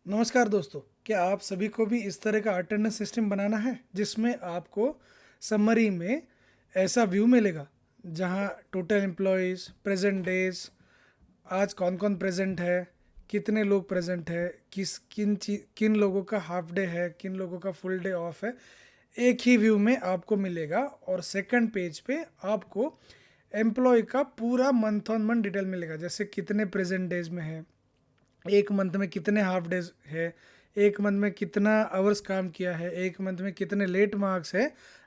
नमस्कार दोस्तों, क्या आप सभी को भी इस तरह का अटेंडेंस सिस्टम बनाना है जिसमें आपको समरी में ऐसा व्यू मिलेगा जहां टोटल एम्प्लॉयज़, प्रेजेंट डेज, आज कौन कौन प्रेजेंट है, कितने लोग प्रेजेंट है, किन लोगों का हाफ डे है, किन लोगों का फुल डे ऑफ है, एक ही व्यू में आपको मिलेगा। और सेकंड पेज पे आपको एम्प्लॉय का पूरा मंथ ऑन मंथ डिटेल मिलेगा, जैसे कितने प्रेजेंट डेज में है, एक मंथ में कितने हाफ डेज है, एक मंथ में कितना आवर्स काम किया है, एक मंथ में कितने लेट मार्क्स है,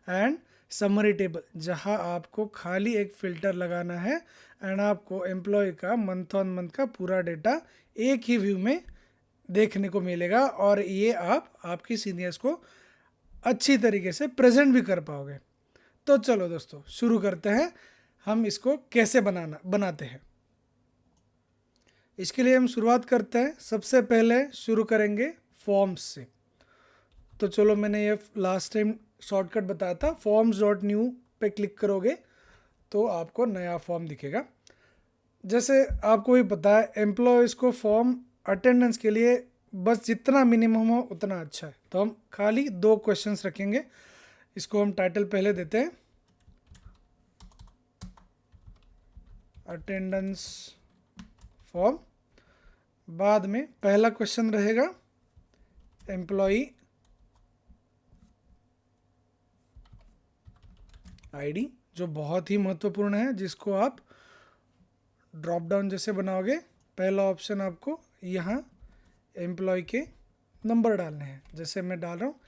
एंड समरी टेबल जहां आपको खाली एक फ़िल्टर लगाना है एंड आपको एम्प्लॉय का मंथ ऑन मंथ का पूरा डेटा एक ही व्यू में देखने को मिलेगा। और ये आप आपकी सीनियर्स को अच्छी तरीके से प्रेजेंट भी कर पाओगे। तो चलो दोस्तों, शुरू करते हैं। हम इसको कैसे बनाते हैं, इसके लिए हम शुरुआत करते हैं। सबसे पहले शुरू करेंगे फॉर्म्स से। तो चलो, मैंने ये लास्ट टाइम शॉर्टकट बताया था, फॉर्म्स डॉट न्यू पे क्लिक करोगे तो आपको नया फॉर्म दिखेगा। जैसे आपको भी पता है, एम्प्लॉयज़ को फॉर्म अटेंडेंस के लिए बस जितना मिनिमम हो उतना अच्छा है, तो हम खाली 2 क्वेश्चंस रखेंगे। इसको हम टाइटल पहले देते हैं, अटेंडेंस फॉर्म। बाद में पहला क्वेश्चन रहेगा एम्प्लॉई आईडी, जो बहुत ही महत्वपूर्ण है, जिसको आप ड्रॉप डाउन जैसे बनाओगे। पहला ऑप्शन आपको यहाँ एम्प्लॉय के नंबर डालने हैं, जैसे मैं डाल रहा हूँ।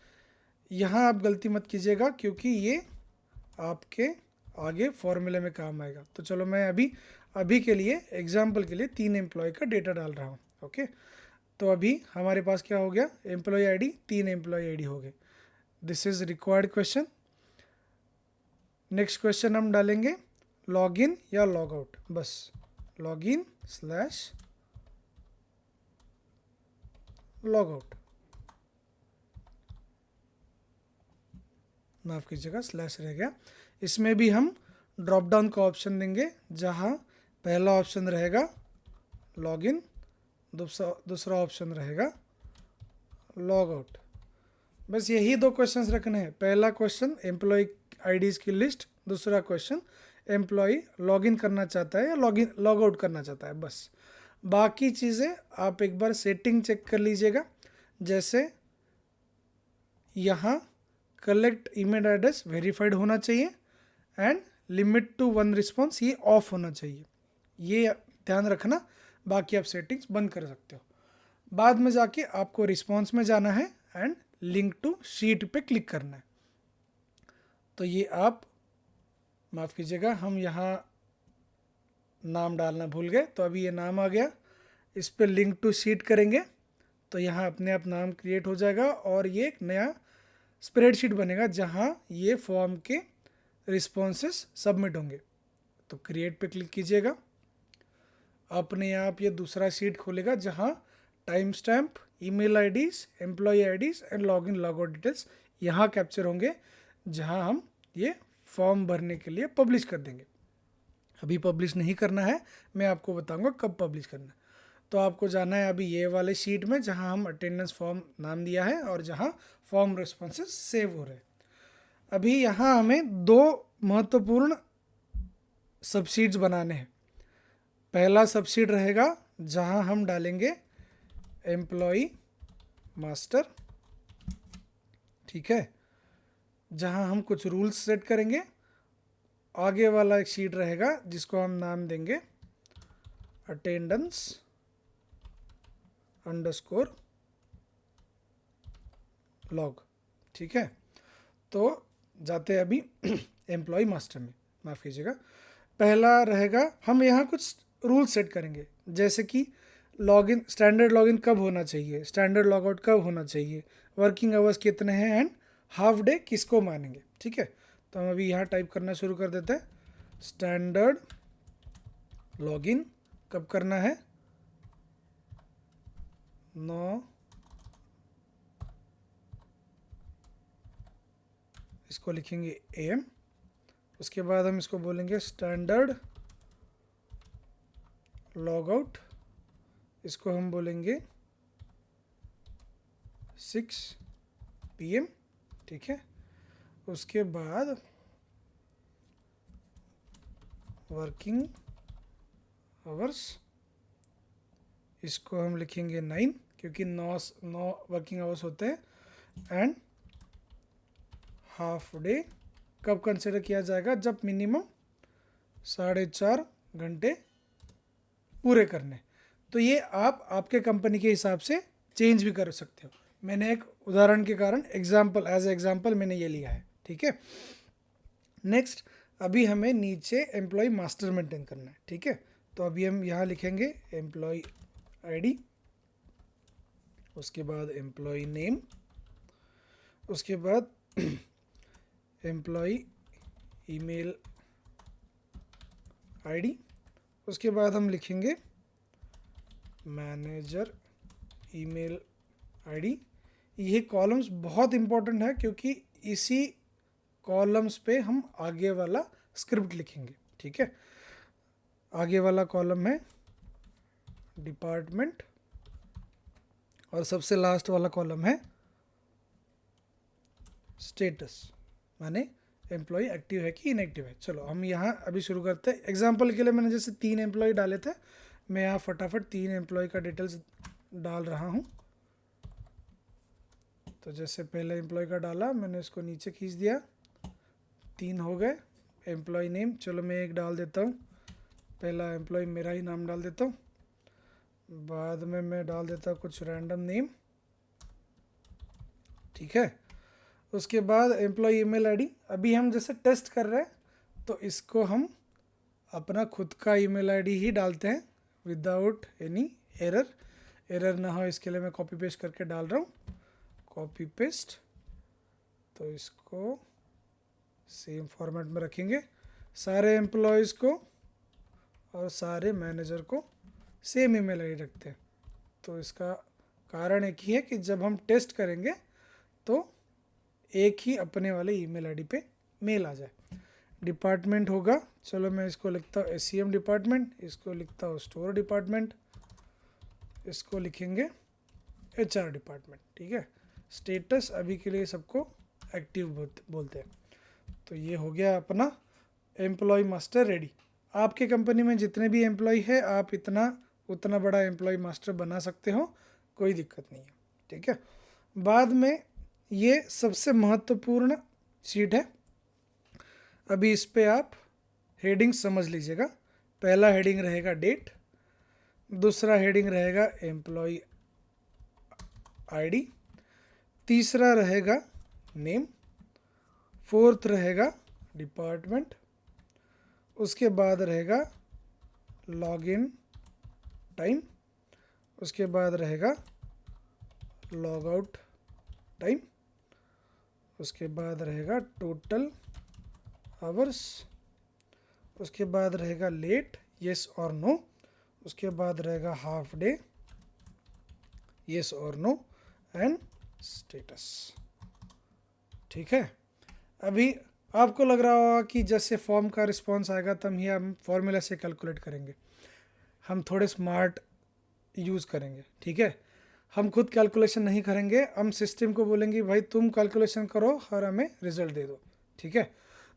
यहाँ आप गलती मत कीजिएगा क्योंकि ये आपके आगे फॉर्मूले में काम आएगा। तो चलो, मैं अभी के लिए एग्जाम्पल के लिए 3 एम्प्लॉय का डेटा डाल रहा हूँ। ओके, तो अभी हमारे पास क्या हो गया, एम्प्लॉय आईडी, 3 एम्प्लॉय आईडी हो गए। This is required question. Next question हम डालेंगे लॉगिन या लॉग आउट, बस लॉगिन स्लैश लॉग आउट, माफ़ कीजिएगा स्लैश रह गया। इसमें भी हम ड्रॉप डाउन का ऑप्शन देंगे, जहाँ पहला ऑप्शन रहेगा लॉगिन, दूसरा ऑप्शन रहेगा लॉग आउट। बस यही 2 क्वेश्चंस रखने हैं। पहला क्वेश्चन एम्प्लॉय आईडीज़ की लिस्ट, दूसरा क्वेश्चन एम्प्लॉय लॉगिन करना चाहता है या लॉग आउट करना चाहता है। बस बाकी चीज़ें आप एक बार सेटिंग चेक कर लीजिएगा। जैसे यहाँ कलेक्ट ईमेल एड्रेस वेरीफाइड होना चाहिए एंड लिमिट टू 1 रिस्पॉन्स ये ऑफ होना चाहिए, ये ध्यान रखना। बाकी आप सेटिंग्स बंद कर सकते हो। बाद में जाके आपको रिस्पॉन्स में जाना है एंड लिंक टू शीट पे क्लिक करना है। तो ये आप माफ़ कीजिएगा, हम यहाँ नाम डालना भूल गए, तो अभी ये नाम आ गया। इस पर लिंक टू शीट करेंगे तो यहाँ अपने आप नाम क्रिएट हो जाएगा और ये एक नया स्प्रेडशीट बनेगा जहाँ ये फॉर्म के रिस्पॉन्सेस सबमिट होंगे। तो क्रिएट पे क्लिक कीजिएगा, अपने आप ये दूसरा शीट खोलेगा जहाँ time stamp, email IDs, employee IDs and login log out details यहाँ कैप्चर होंगे, जहाँ हम ये फॉर्म भरने के लिए पब्लिश कर देंगे। अभी पब्लिश नहीं करना है, मैं आपको बताऊंगा कब पब्लिश करना है। तो आपको जाना है अभी ये वाले शीट में जहाँ हम अटेंडेंस फॉर्म नाम दिया है और जहाँ फॉर्म रिस्पॉन्सेस सेव हो रहे हैं। अभी यहाँ हमें 2 महत्वपूर्ण सबशीट्स बनाने हैं। पहला सबशीट रहेगा जहाँ हम डालेंगे एम्प्लॉई मास्टर, ठीक है, जहाँ हम कुछ रूल्स सेट करेंगे। आगे वाला एक शीट रहेगा जिसको हम नाम देंगे अटेंडेंस अंडरस्कोर लॉग, ठीक है। तो जाते हैं अभी एम्प्लॉय मास्टर में, माफ़ कीजिएगा। पहला रहेगा, हम यहाँ कुछ रूल सेट करेंगे, जैसे कि लॉगिन, स्टैंडर्ड लॉगिन कब होना चाहिए, स्टैंडर्ड लॉग आउट कब होना चाहिए, वर्किंग आवर्स कितने हैं एंड हाफ डे किसको मानेंगे, ठीक है। तो हम अभी यहाँ टाइप करना शुरू कर देते हैं। स्टैंडर्ड लॉगिन कब करना है, 9, इसको लिखेंगे AM। उसके बाद हम इसको बोलेंगे स्टैंडर्ड लॉग आउट, इसको हम बोलेंगे 6 PM, ठीक है। उसके बाद वर्किंग आवर्स, इसको हम लिखेंगे 9 क्योंकि 9 वर्किंग आवर्स होते हैं। एंड हाफ डे कब कंसिडर किया जाएगा, जब मिनिमम 4.5 घंटे पूरे करने। तो ये आप आपके कंपनी के हिसाब से चेंज भी कर सकते हो। मैंने एक उदाहरण के कारण एग्जाम्पल, एज एग्जाम्पल मैंने ये लिया है, ठीक है। नेक्स्ट, अभी हमें नीचे एम्प्लॉय मास्टर मेंटेन करना है, ठीक है। तो अभी हम यहाँ लिखेंगे एम्प्लॉय आईडी, उसके बाद एम्प्लॉय नेम, उसके बाद एम्प्लॉय ईमेल आईडी, उसके बाद हम लिखेंगे मैनेजर ईमेल आईडी। ये कॉलम्स बहुत इंपॉर्टेंट है क्योंकि इसी कॉलम्स पे हम आगे वाला स्क्रिप्ट लिखेंगे, ठीक है। आगे वाला कॉलम है डिपार्टमेंट और सबसे लास्ट वाला कॉलम है स्टेटस, माने एम्प्लॉय एक्टिव है कि इनएक्टिव है। चलो हम यहाँ अभी शुरू करते हैं। एग्जाम्पल के लिए मैंने जैसे 3 एम्प्लॉय डाले थे, मैं यहाँ फटाफट 3 एम्प्लॉय का डिटेल्स डाल रहा हूँ। तो जैसे पहले एम्प्लॉय का डाला, मैंने इसको नीचे खींच दिया, 3 हो गए। एम्प्लॉय नेम, चलो मैं एक डाल देता हूँ, पहला एम्प्लॉय मेरा ही नाम डाल देता हूँ, बाद में मैं डाल देता हूँ कुछ रैंडम नेम, ठीक है। उसके बाद एम्प्लॉय ईमेल आईडी, अभी हम जैसे टेस्ट कर रहे हैं तो इसको हम अपना खुद का ईमेल आईडी ही डालते हैं विदाउट एनी एरर ना हो इसके लिए मैं कॉपी पेस्ट करके डाल रहा हूँ, कॉपी पेस्ट। तो इसको सेम फॉर्मेट में रखेंगे, सारे एम्प्लॉयज़ को और सारे मैनेजर को सेम ईमेल आईडी रखते हैं। तो इसका कारण एक ही है कि जब हम टेस्ट करेंगे तो एक ही अपने वाले ईमेल आईडी पे मेल आ जाए। डिपार्टमेंट होगा, चलो मैं इसको लिखता हूँ SCM डिपार्टमेंट, इसको लिखता हूँ स्टोर डिपार्टमेंट, इसको लिखेंगे HR डिपार्टमेंट, ठीक है। स्टेटस अभी के लिए सबको एक्टिव बोलते हैं। तो ये हो गया अपना एम्प्लॉय मास्टर रेडी। आपके कंपनी में जितने भी एम्प्लॉय है आप उतना बड़ा एम्प्लॉय मास्टर बना सकते हो, कोई दिक्कत नहीं है, ठीक है। बाद में ये सबसे महत्वपूर्ण शीट है, अभी इस पे आप हेडिंग समझ लीजिएगा। पहला हेडिंग रहेगा डेट, दूसरा हेडिंग रहेगा एम्प्लॉय आईडी, तीसरा रहेगा नेम, फोर्थ रहेगा डिपार्टमेंट, उसके बाद रहेगा लॉगिन टाइम, उसके बाद रहेगा लॉग आउट टाइम, उसके बाद रहेगा टोटल आवर्स, उसके बाद रहेगा लेट येस और नो, उसके बाद रहेगा हाफ डे येस और नो एंड स्टेटस, ठीक है। अभी आपको लग रहा होगा कि जैसे फॉर्म का रिस्पॉन्स आएगा तब ही हम फॉर्मूला से कैलकुलेट करेंगे, हम थोड़े स्मार्ट यूज़ करेंगे, ठीक है। हम खुद कैलकुलेशन नहीं करेंगे, हम सिस्टम को बोलेंगे भाई तुम कैलकुलेशन करो और हमें रिजल्ट दे दो, ठीक है।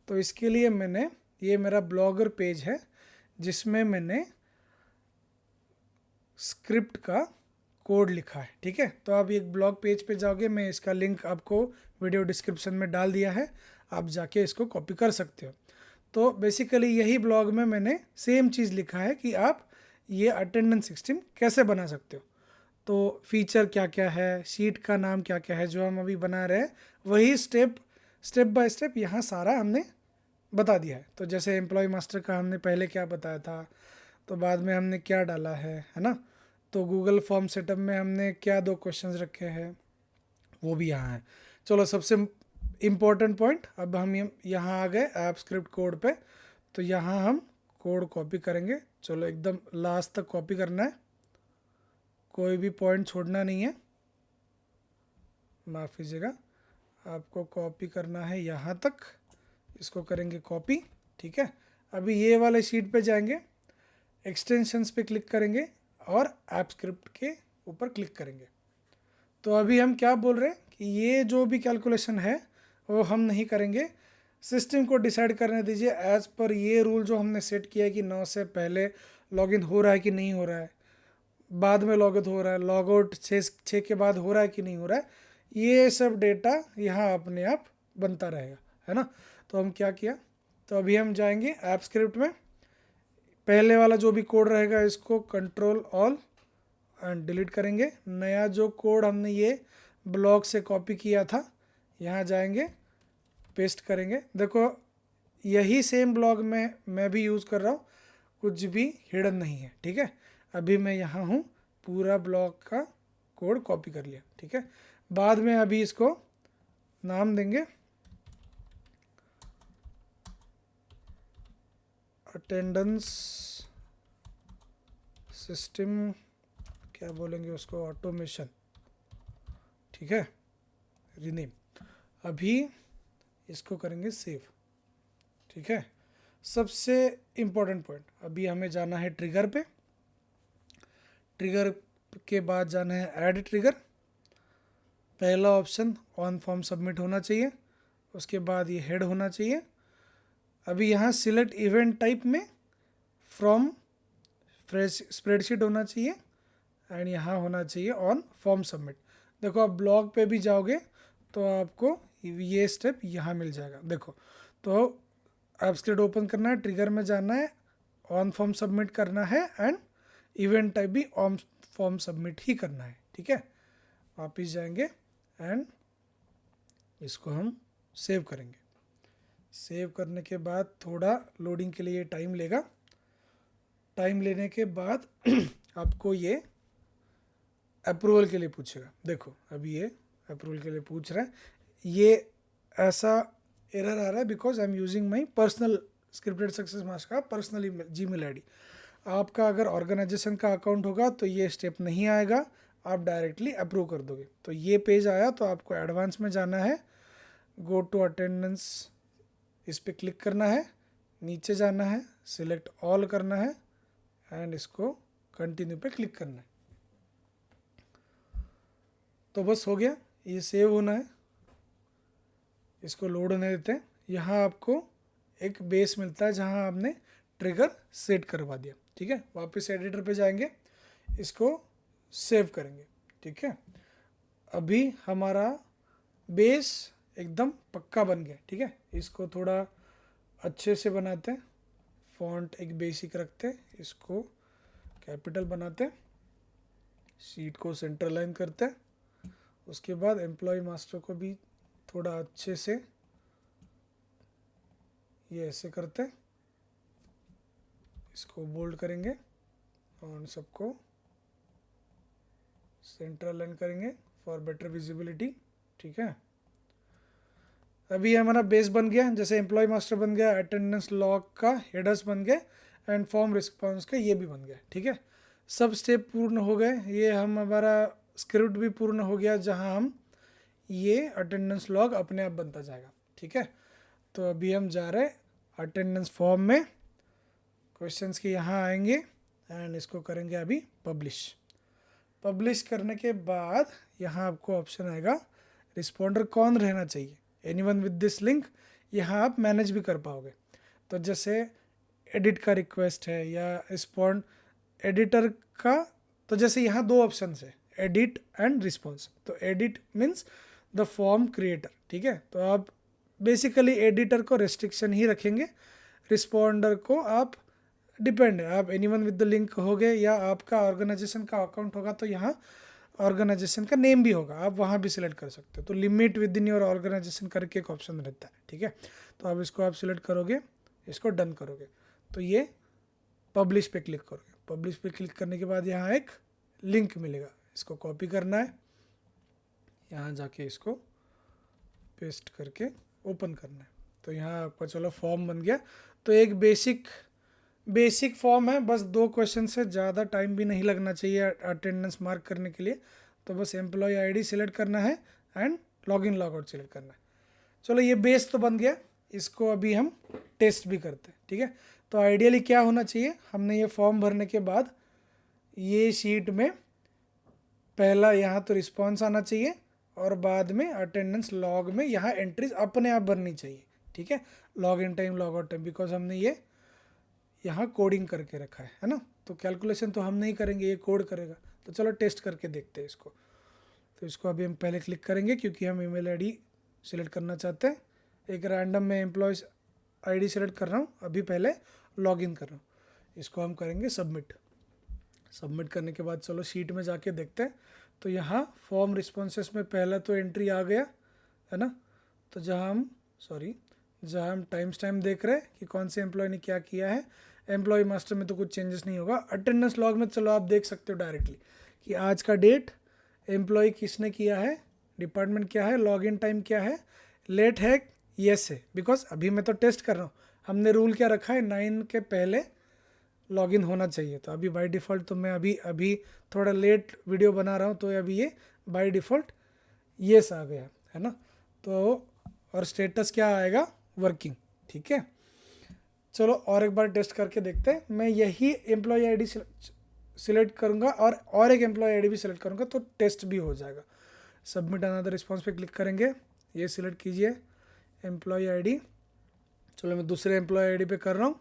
तो इसके लिए मैंने, ये मेरा ब्लॉगर पेज है जिसमें मैंने स्क्रिप्ट का कोड लिखा है, ठीक है। तो आप एक ब्लॉग पेज पे जाओगे, मैं इसका लिंक आपको वीडियो डिस्क्रिप्शन में डाल दिया है, आप जाके इसको कॉपी कर सकते हो। तो बेसिकली यही ब्लॉग में मैंने सेम चीज़ लिखा है कि आप ये अटेंडेंस सिस्टम कैसे बना सकते हो। तो फीचर क्या क्या है, शीट का नाम क्या क्या है जो हम अभी बना रहे हैं, वही स्टेप बाय स्टेप यहाँ सारा हमने बता दिया है। तो जैसे एम्प्लॉय मास्टर का हमने पहले क्या बताया था, तो बाद में हमने क्या डाला है ना। तो गूगल फॉर्म सेटअप में हमने क्या 2 क्वेश्चंस रखे हैं वो भी यहाँ है। चलो सबसे इम्पोर्टेंट पॉइंट, अब हम यहाँ आ गए ऐप स्क्रिप्ट कोड पे। तो यहाँ हम कोड कॉपी करेंगे, चलो एकदम लास्ट तक कॉपी करना है, कोई भी पॉइंट छोड़ना नहीं है, माफ़ कीजिएगा, आपको कॉपी करना है यहाँ तक, इसको करेंगे कॉपी, ठीक है। अभी ये वाले शीट पे जाएंगे, एक्सटेंशंस पे क्लिक करेंगे और ऐप स्क्रिप्ट के ऊपर क्लिक करेंगे। तो अभी हम क्या बोल रहे हैं कि ये जो भी कैलकुलेशन है वो हम नहीं करेंगे, सिस्टम को डिसाइड करने दीजिए एज पर ये रूल जो हमने सेट किया है कि 9 से पहले लॉगिन हो रहा है कि नहीं हो रहा है, बाद में लॉग इन हो रहा है, लॉग आउट 6 के बाद हो रहा है कि नहीं हो रहा है, ये सब डेटा यहाँ अपने आप बनता रहेगा, है ना। तो हम क्या किया, तो अभी हम जाएंगे ऐप स्क्रिप्ट में, पहले वाला जो भी कोड रहेगा इसको कंट्रोल ऑल एंड डिलीट करेंगे। नया जो कोड हमने ये ब्लॉक से कॉपी किया था यहाँ जाएंगे, पेस्ट करेंगे। देखो यही सेम ब्लॉग में मैं भी यूज़ कर रहा हूँ, कुछ भी हिडन नहीं है, ठीक है। अभी मैं यहाँ हूँ, पूरा ब्लॉक का कोड कॉपी कर लिया, ठीक है। बाद में अभी इसको नाम देंगे अटेंडेंस सिस्टम, क्या बोलेंगे उसको, ऑटोमेशन, ठीक है, रीनेम। अभी इसको करेंगे सेव, ठीक है। सबसे इम्पोर्टेंट पॉइंट, अभी हमें जाना है ट्रिगर पे, ट्रिगर के बाद जाना है ऐड ट्रिगर। पहला ऑप्शन ऑन फॉर्म सबमिट होना चाहिए, उसके बाद ये हेड होना चाहिए। अभी यहाँ सिलेक्ट इवेंट टाइप में फ्रॉम स्प्रेडशीट होना चाहिए एंड यहाँ होना चाहिए ऑन फॉर्म सबमिट। देखो आप ब्लॉग पे भी जाओगे तो आपको ये स्टेप यहाँ मिल जाएगा। देखो तो ऐप स्क्रिप्ट ओपन करना है, ट्रिगर में जाना है, ऑन फॉर्म सबमिट करना है एंड इवेंट टाइप भी ऑन फॉर्म सबमिट ही करना है, ठीक है। वापिस जाएंगे एंड इसको हम सेव करेंगे। सेव करने के बाद थोड़ा लोडिंग के लिए टाइम लेगा, टाइम लेने के बाद आपको ये अप्रूवल के लिए पूछेगा। देखो अभी ये अप्रूवल के लिए पूछ रहा है, ये ऐसा एरर आ रहा है because I am using my personal scripted success master का पर्सनल जीमेल आईडी। आपका अगर ऑर्गेनाइजेशन का अकाउंट होगा तो ये स्टेप नहीं आएगा, आप डायरेक्टली अप्रूव कर दोगे। तो ये पेज आया तो आपको एडवांस में जाना है, गो टू अटेंडेंस इस पर क्लिक करना है, नीचे जाना है, सिलेक्ट ऑल करना है एंड इसको कंटिन्यू पे क्लिक करना है। तो बस हो गया, ये सेव होना है, इसको लोड होने देते हैं। यहाँ आपको एक बेस मिलता है जहाँ आपने ट्रिगर सेट करवा दिया, ठीक है। वापस एडिटर पे जाएंगे, इसको सेव करेंगे, ठीक है। अभी हमारा बेस एकदम पक्का बन गया, ठीक है। इसको थोड़ा अच्छे से बनाते हैं, फॉन्ट एक बेसिक रखते हैं, इसको कैपिटल बनाते हैं, शीट को सेंटर लाइन करते हैं, उसके बाद एम्प्लॉय मास्टर को भी थोड़ा अच्छे से ये ऐसे करते हैं, इसको बोल्ड करेंगे और सबको सेंटर लाइन करेंगे फॉर बेटर विजिबिलिटी, ठीक है। अभी हमारा बेस बन गया, जैसे एम्प्लॉय मास्टर बन गया, अटेंडेंस लॉग का हेडर्स बन गए एंड फॉर्म रिस्पॉन्स का ये भी बन गया, ठीक है। सब स्टेप पूर्ण हो गए, ये हमारा स्क्रिप्ट भी पूर्ण हो गया जहां हम ये अटेंडेंस लॉग अपने आप बनता जाएगा, ठीक है। तो अभी हम जा रहे हैं अटेंडेंस फॉर्म में, क्वेश्चंस के यहाँ आएंगे एंड इसको करेंगे अभी पब्लिश। पब्लिश करने के बाद यहाँ आपको ऑप्शन आएगा रिस्पॉन्डर कौन रहना चाहिए, एनीवन विद दिस लिंक, यहाँ आप मैनेज भी कर पाओगे। तो जैसे एडिट का रिक्वेस्ट है या रिस्पॉन्ड एडिटर का, तो जैसे यहाँ दो ऑप्शन है, एडिट एंड रिस्पॉन्स। तो edit means the form creator, ठीक है। तो आप बेसिकली एडिटर को रेस्ट्रिक्शन ही रखेंगे, रिस्पॉन्डर को आप डिपेंड है, आप एनीवन विद द लिंक होगे या आपका ऑर्गेनाइजेशन का अकाउंट होगा तो यहाँ ऑर्गेनाइजेशन का नेम भी होगा, आप वहाँ भी सिलेक्ट कर सकते हो। तो limit within your organization करके एक ऑप्शन रहता है, ठीक है। तो अब इसको आप सिलेक्ट करोगे, इसको डन करोगे तो ये पब्लिश पे क्लिक करोगे। पब्लिश पे क्लिक करने के बाद यहाँ एक लिंक मिलेगा, इसको कॉपी करना है, यहाँ जाके इसको पेस्ट करके ओपन करना है। तो यहाँ आपका चलो फॉर्म बन गया। तो एक बेसिक फॉर्म है, बस 2 क्वेश्चन से ज़्यादा टाइम भी नहीं लगना चाहिए अटेंडेंस मार्क करने के लिए। तो बस एम्प्लॉय आईडी सिलेक्ट करना है एंड लॉगिन लॉगआउट सिलेक्ट करना है। चलो ये बेस तो बन गया, इसको अभी हम टेस्ट भी करते हैं, ठीक है। तो आइडियली क्या होना चाहिए, हमने ये फॉर्म भरने के बाद ये शीट में पहला यहाँ तो रिस्पॉन्स आना चाहिए और बाद में अटेंडेंस लॉग में यहाँ एंट्रीज अपने आप भरनी चाहिए, ठीक है, log in time log out time, because हमने ये यहाँ कोडिंग करके रखा है ना। तो कैलकुलेशन तो हम नहीं करेंगे, ये कोड करेगा। तो चलो टेस्ट करके देखते हैं इसको। तो इसको अभी हम पहले क्लिक करेंगे क्योंकि हम ईमेल आईडी सिलेक्ट करना चाहते हैं। एक रैंडम में एम्प्लॉयज़ आईडी सेलेक्ट कर रहा हूँ, अभी पहले लॉगिन कर रहा हूँ। इसको हम करेंगे सबमिट। सबमिट करने के बाद चलो शीट में जाके देखते हैं। तो यहाँ फॉर्म रिस्पॉन्सेस में पहला तो एंट्री आ गया है ना। तो जहाँ हम टाइम देख रहे हैं कि कौन से एम्प्लॉय ने क्या किया है। एम्प्लॉय मास्टर में तो कुछ चेंजेस नहीं होगा। अटेंडेंस लॉग में चलो आप देख सकते हो डायरेक्टली कि आज का डेट, एम्प्लॉय किसने किया है, डिपार्टमेंट क्या है, लॉगिन टाइम क्या है, लेट है येस है, बिकॉज अभी मैं तो टेस्ट कर रहा हूँ। हमने रूल क्या रखा है, 9 के पहले लॉगिन होना चाहिए। तो अभी बाय डिफ़ॉल्ट तो मैं अभी थोड़ा लेट वीडियो बना रहा हूँ, तो अभी ये बाय डिफ़ॉल्ट येस आ गया है ना। तो और स्टेटस क्या आएगा, वर्किंग, ठीक है। चलो और एक बार टेस्ट करके देखते हैं। मैं यही एम्प्लॉय आईडी सिलेक्ट करूँगा और एक एम्प्लॉय आईडी भी सिलेक्ट करूँगा, तो टेस्ट भी हो जाएगा। सबमिट अनदर रिस्पॉन्स पे क्लिक करेंगे, ये सिलेक्ट कीजिए एम्प्लॉय आईडी। चलो मैं दूसरे एम्प्लॉय आईडी पे कर रहा हूँ,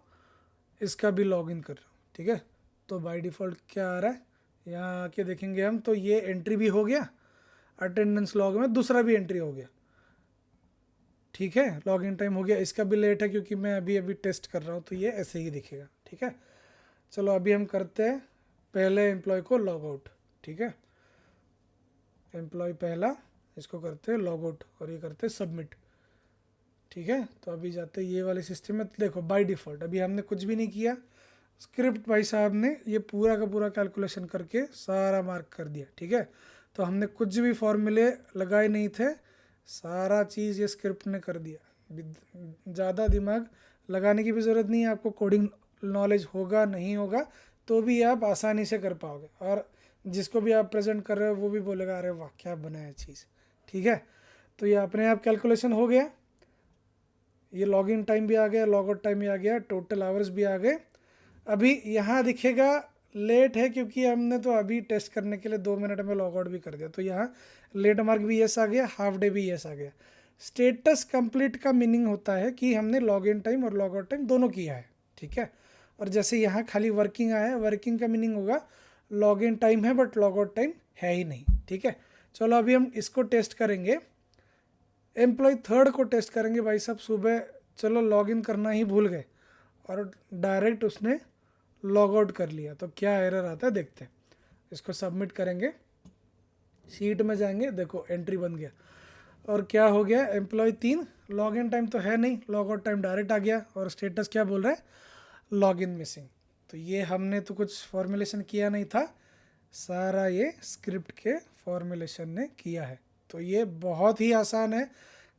इसका भी लॉगिन कर रहा हूँ, ठीक है। तो बाय डिफ़ॉल्ट क्या आ रहा है, यहाँ आके देखेंगे हम, तो ये एंट्री भी हो गया, अटेंडेंस लॉग में दूसरा भी एंट्री हो गया, ठीक है। लॉगिन टाइम हो गया, इसका भी लेट है क्योंकि मैं अभी टेस्ट कर रहा हूँ, तो ये ऐसे ही दिखेगा, ठीक है। चलो अभी हम करते हैं पहले एम्प्लॉय को लॉग आउट, ठीक है। एम्प्लॉय पहला, इसको करते हैं लॉग आउट और ये करते हैं सबमिट, ठीक है। तो अभी जाते हैं ये वाले सिस्टम में। तो देखो बाय डिफ़ॉल्ट अभी हमने कुछ भी नहीं किया, स्क्रिप्ट भाई साहब ने ये पूरा का पूरा कैलकुलेशन करके सारा मार्क कर दिया, ठीक है। तो हमने कुछ भी फॉर्मूले लगाए नहीं थे, सारा चीज़ ये स्क्रिप्ट ने कर दिया। ज़्यादा दिमाग लगाने की भी ज़रूरत नहीं है आपको। कोडिंग नॉलेज होगा नहीं होगा तो भी आप आसानी से कर पाओगे, और जिसको भी आप प्रेजेंट कर रहे हो वो भी बोलेगा अरे वाह क्या बनाया चीज़, ठीक है। तो ये अपने आप कैलकुलेशन हो गया, ये लॉगिन टाइम भी आ गया, लॉग आउट टाइम भी आ गया, टोटल आवर्स भी आ गए। अभी यहाँ दिखेगा लेट है क्योंकि हमने तो अभी टेस्ट करने के लिए 2 मिनट में लॉग आउट भी कर दिया, तो यहाँ लेट मार्क भी यस आ गया, हाफ डे भी यस आ गया। स्टेटस कंप्लीट का मीनिंग होता है कि हमने लॉग इन टाइम और लॉग आउट टाइम दोनों किया है, ठीक है। और जैसे यहाँ खाली वर्किंग आया है, वर्किंग का मीनिंग होगा लॉग इन टाइम है बट लॉग आउट टाइम है ही नहीं, ठीक है। चलो अभी हम इसको टेस्ट करेंगे, एम्प्लॉय थर्ड को टेस्ट करेंगे। भाई साहब सुबह चलो लॉगिन करना ही भूल गए और डायरेक्ट उसने लॉग आउट कर लिया, तो क्या एरर आता है देखते हैं। इसको सबमिट करेंगे, शीट में जाएंगे, देखो एंट्री बन गया। और क्या हो गया, एम्प्लॉय 3, लॉग इन टाइम तो है नहीं, लॉग आउट टाइम डायरेक्ट आ गया, और स्टेटस क्या बोल रहा है, लॉग इन मिसिंग। तो ये हमने तो कुछ फॉर्मुलेशन किया नहीं था, सारा ये स्क्रिप्ट के फॉर्मुलेशन ने किया है। तो ये बहुत ही आसान है,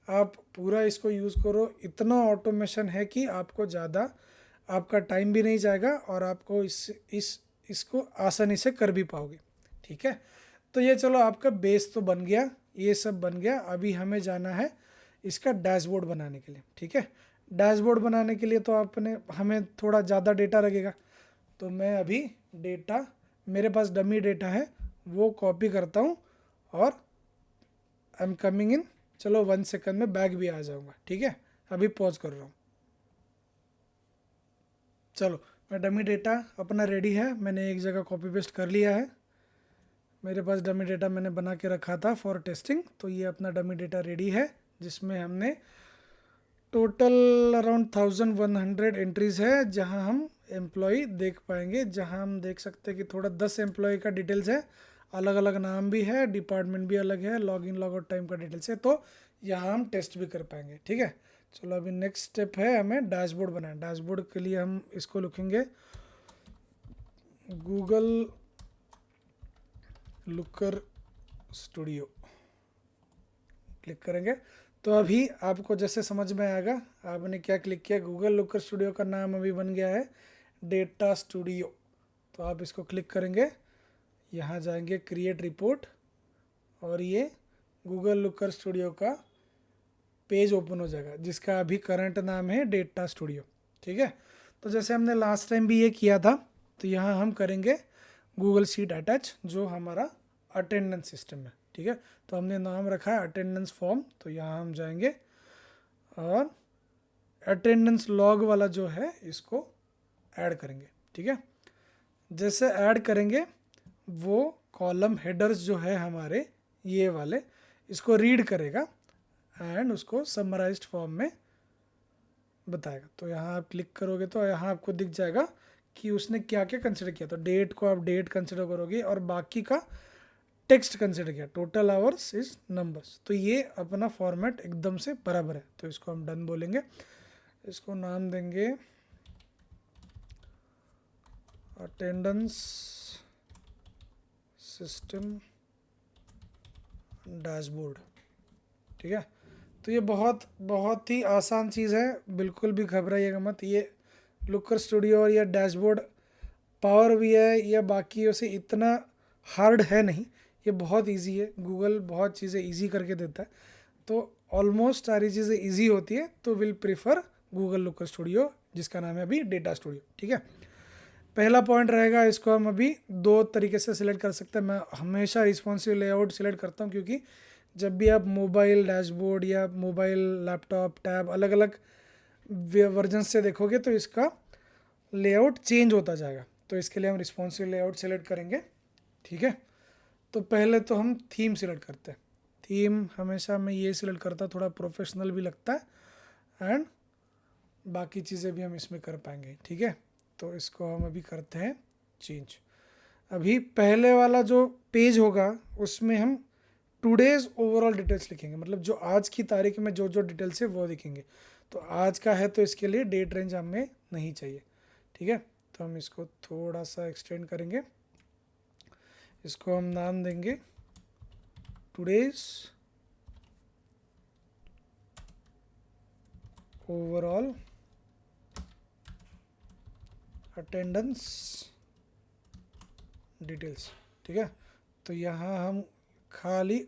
आप पूरा इसको यूज़ करो। इतना ऑटोमेशन है कि आपको ज़्यादा आपका टाइम भी नहीं जाएगा और आपको इसको आसानी से कर भी पाओगे, ठीक है। तो ये चलो आपका बेस तो बन गया, ये सब बन गया। अभी हमें जाना है इसका डैशबोर्ड बनाने के लिए, ठीक है। डैशबोर्ड बनाने के लिए तो हमें थोड़ा ज़्यादा डेटा लगेगा। तो मैं अभी डेटा, मेरे पास डमी डेटा है, वो कॉपी करता हूँ और आई एम कमिंग इन। चलो 1 सेकंड में बैक भी आ जाऊँगा, ठीक है। अभी पॉज कर रहा हूँ। चलो मैं डमी डेटा अपना रेडी है, मैंने एक जगह कॉपी पेस्ट कर लिया है। मेरे पास डमी डेटा मैंने बना के रखा था फॉर टेस्टिंग। तो ये अपना डमी डेटा रेडी है, जिसमें हमने टोटल अराउंड 1100 एंट्रीज़ है, जहां हम एम्प्लॉय देख पाएंगे। जहां हम देख सकते हैं कि थोड़ा 10 एम्प्लॉय का डिटेल्स है, अलग अलग नाम भी है, डिपार्टमेंट भी अलग है, लॉगिन लॉग आउट टाइम का डिटेल्स है। तो यहाँ हम टेस्ट भी कर पाएंगे, ठीक है। चलो अभी नेक्स्ट स्टेप है हमें डैशबोर्ड बनाना। डैशबोर्ड के लिए हम इसको लिखेंगे गूगल लुकर स्टूडियो, क्लिक करेंगे। तो अभी आपको जैसे समझ में आएगा, आपने क्या क्लिक किया, गूगल लुकर स्टूडियो का नाम अभी बन गया है डेटा स्टूडियो। तो आप इसको क्लिक करेंगे, यहाँ जाएंगे क्रिएट रिपोर्ट, और ये गूगल लुकर स्टूडियो का पेज ओपन हो जाएगा, जिसका अभी करंट नाम है डेटा स्टूडियो, ठीक है। तो जैसे हमने लास्ट टाइम भी ये किया था, तो यहाँ हम करेंगे गूगल शीट अटैच, जो हमारा अटेंडेंस सिस्टम है, ठीक है। तो हमने नाम रखा है अटेंडेंस फॉर्म, तो यहाँ हम जाएंगे और अटेंडेंस लॉग वाला जो है इसको ऐड करेंगे, ठीक है। जैसे ऐड करेंगे वो कॉलम हेडर्स जो है हमारे ये वाले इसको रीड करेगा एंड उसको समराइज्ड फॉर्म में बताएगा। तो यहाँ आप क्लिक करोगे तो यहाँ आपको दिख जाएगा कि उसने क्या क्या कंसिडर किया। तो डेट को आप डेट कंसिडर करोगे और बाकी का टेक्स्ट कंसिडर किया, टोटल आवर्स इज नंबर्स। तो ये अपना फॉर्मेट एकदम से बराबर है। तो इसको हम डन बोलेंगे, इसको नाम देंगे अटेंडेंस सिस्टम डैशबोर्ड, ठीक है। तो ये बहुत बहुत ही आसान चीज़ है, बिल्कुल भी घबराइएगा मत। ये लुकर स्टूडियो और या डैशबोर्ड पावर भी है या बाकियों से इतना हार्ड है नहीं, ये बहुत इजी है। गूगल बहुत चीज़ें इजी करके देता है, तो ऑलमोस्ट सारी चीज़ें इजी होती है, तो will prefer Google looker studio जिसका नाम है अभी डेटा स्टूडियो, ठीक है। पहला पॉइंट रहेगा, इसको हम अभी दो तरीके से सिलेक्ट कर सकते हैं। मैं हमेशा रिस्पॉन्सिव लेआउट सिलेक्ट करता हूँ, क्योंकि जब भी आप मोबाइल डैशबोर्ड या मोबाइल लैपटॉप टैब अलग अलग वर्जन से देखोगे तो इसका लेआउट चेंज होता जाएगा। तो इसके लिए हम रिस्पॉन्सिव लेआउट सेलेक्ट करेंगे, ठीक है। तो पहले तो हम थीम सिलेक्ट करते हैं। थीम हमेशा मैं ये सिलेक्ट करता, थोड़ा प्रोफेशनल भी लगता है एंड बाकी चीज़ें भी हम इसमें कर पाएंगे, ठीक है। तो इसको हम अभी करते हैं चेंज। अभी पहले वाला जो पेज होगा उसमें हम टुडेज़ ओवरऑल डिटेल्स लिखेंगे, मतलब जो आज की तारीख में जो जो डिटेल्स है वो लिखेंगे। तो आज का है तो इसके लिए डेट रेंज हमें नहीं चाहिए, ठीक है। तो हम इसको थोड़ा सा एक्सटेंड करेंगे, इसको हम नाम देंगे टुडेज़ ओवरऑल अटेंडेंस डिटेल्स, ठीक है। तो यहाँ हम खाली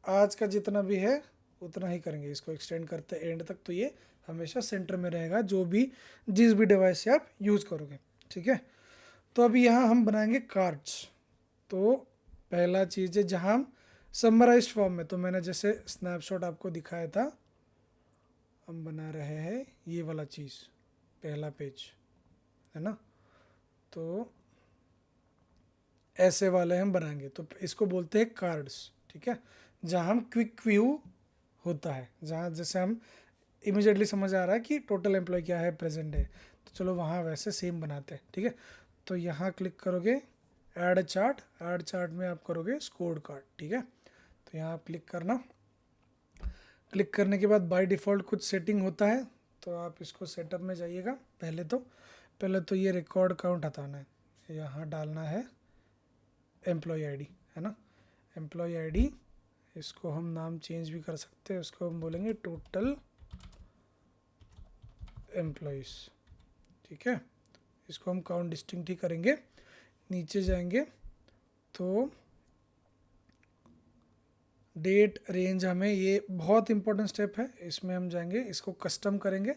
आज का जितना भी है उतना ही करेंगे, इसको एक्सटेंड करते एंड तक। तो ये हमेशा सेंटर में रहेगा जो भी जिस भी डिवाइस से आप यूज़ करोगे, ठीक है। तो अभी यहाँ हम बनाएंगे कार्ड्स। तो पहला चीज़ है जहाँ हम समराइज्ड फॉर्म में, तो मैंने जैसे स्नैपशॉट आपको दिखाया था, हम बना रहे हैं ये वाला चीज़, पहला पेज है ना। तो ऐसे वाले हम बनाएंगे, तो इसको बोलते हैं कार्ड्स, ठीक है। जहाँ हम क्विक व्यू होता है, जहाँ जैसे हम इमिजिएटली समझ आ रहा है कि टोटल एम्प्लॉय क्या है, प्रेजेंट है, तो चलो वहाँ वैसे सेम बनाते हैं, ठीक है। तो यहाँ क्लिक करोगे ऐड चार्ट, ऐड चार्ट में आप करोगे स्कोर कार्ड, ठीक है। तो यहाँ आप क्लिक करना, क्लिक करने के बाद बाय डिफ़ॉल्ट कुछ सेटिंग होता है, तो आप इसको सेटअप में जाइएगा। पहले तो ये रिकॉर्ड काउंट हटाना है, यहाँ डालना है एम्प्लॉय आईडी, है ना, एम्प्लॉय आईडी। इसको हम नाम चेंज भी कर सकते हैं, उसको हम बोलेंगे टोटल एम्प्लॉयज़, ठीक है। इसको हम काउंट डिस्टिंक्ट ही करेंगे। नीचे जाएंगे तो डेट रेंज, हमें ये बहुत इंपॉर्टेंट स्टेप है, इसमें हम जाएंगे, इसको कस्टम करेंगे।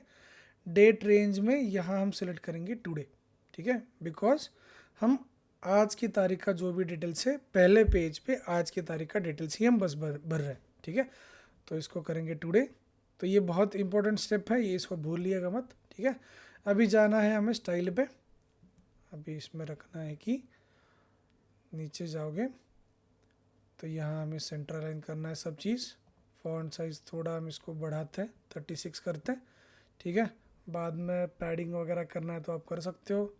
डेट रेंज में यहाँ हम सिलेक्ट करेंगे टुडे, ठीक है, बिकॉज हम आज की तारीख का जो भी डिटेल्स है पहले पेज पे आज की तारीख का डिटेल्स ही हम बस भर रहे हैं, ठीक है। तो इसको करेंगे टुडे। तो ये बहुत इंपॉर्टेंट स्टेप है, ये इसको भूल लिएगा मत, ठीक है। अभी जाना है हमें स्टाइल पे, अभी इसमें रखना है कि नीचे जाओगे तो यहाँ हमें सेंटर लाइन करना है सब चीज़। फॉन्ट साइज़ थोड़ा हम इसको बढ़ाते हैं, 36 करते हैं, ठीक है। बाद में पैडिंग वगैरह करना है तो आप कर सकते हो।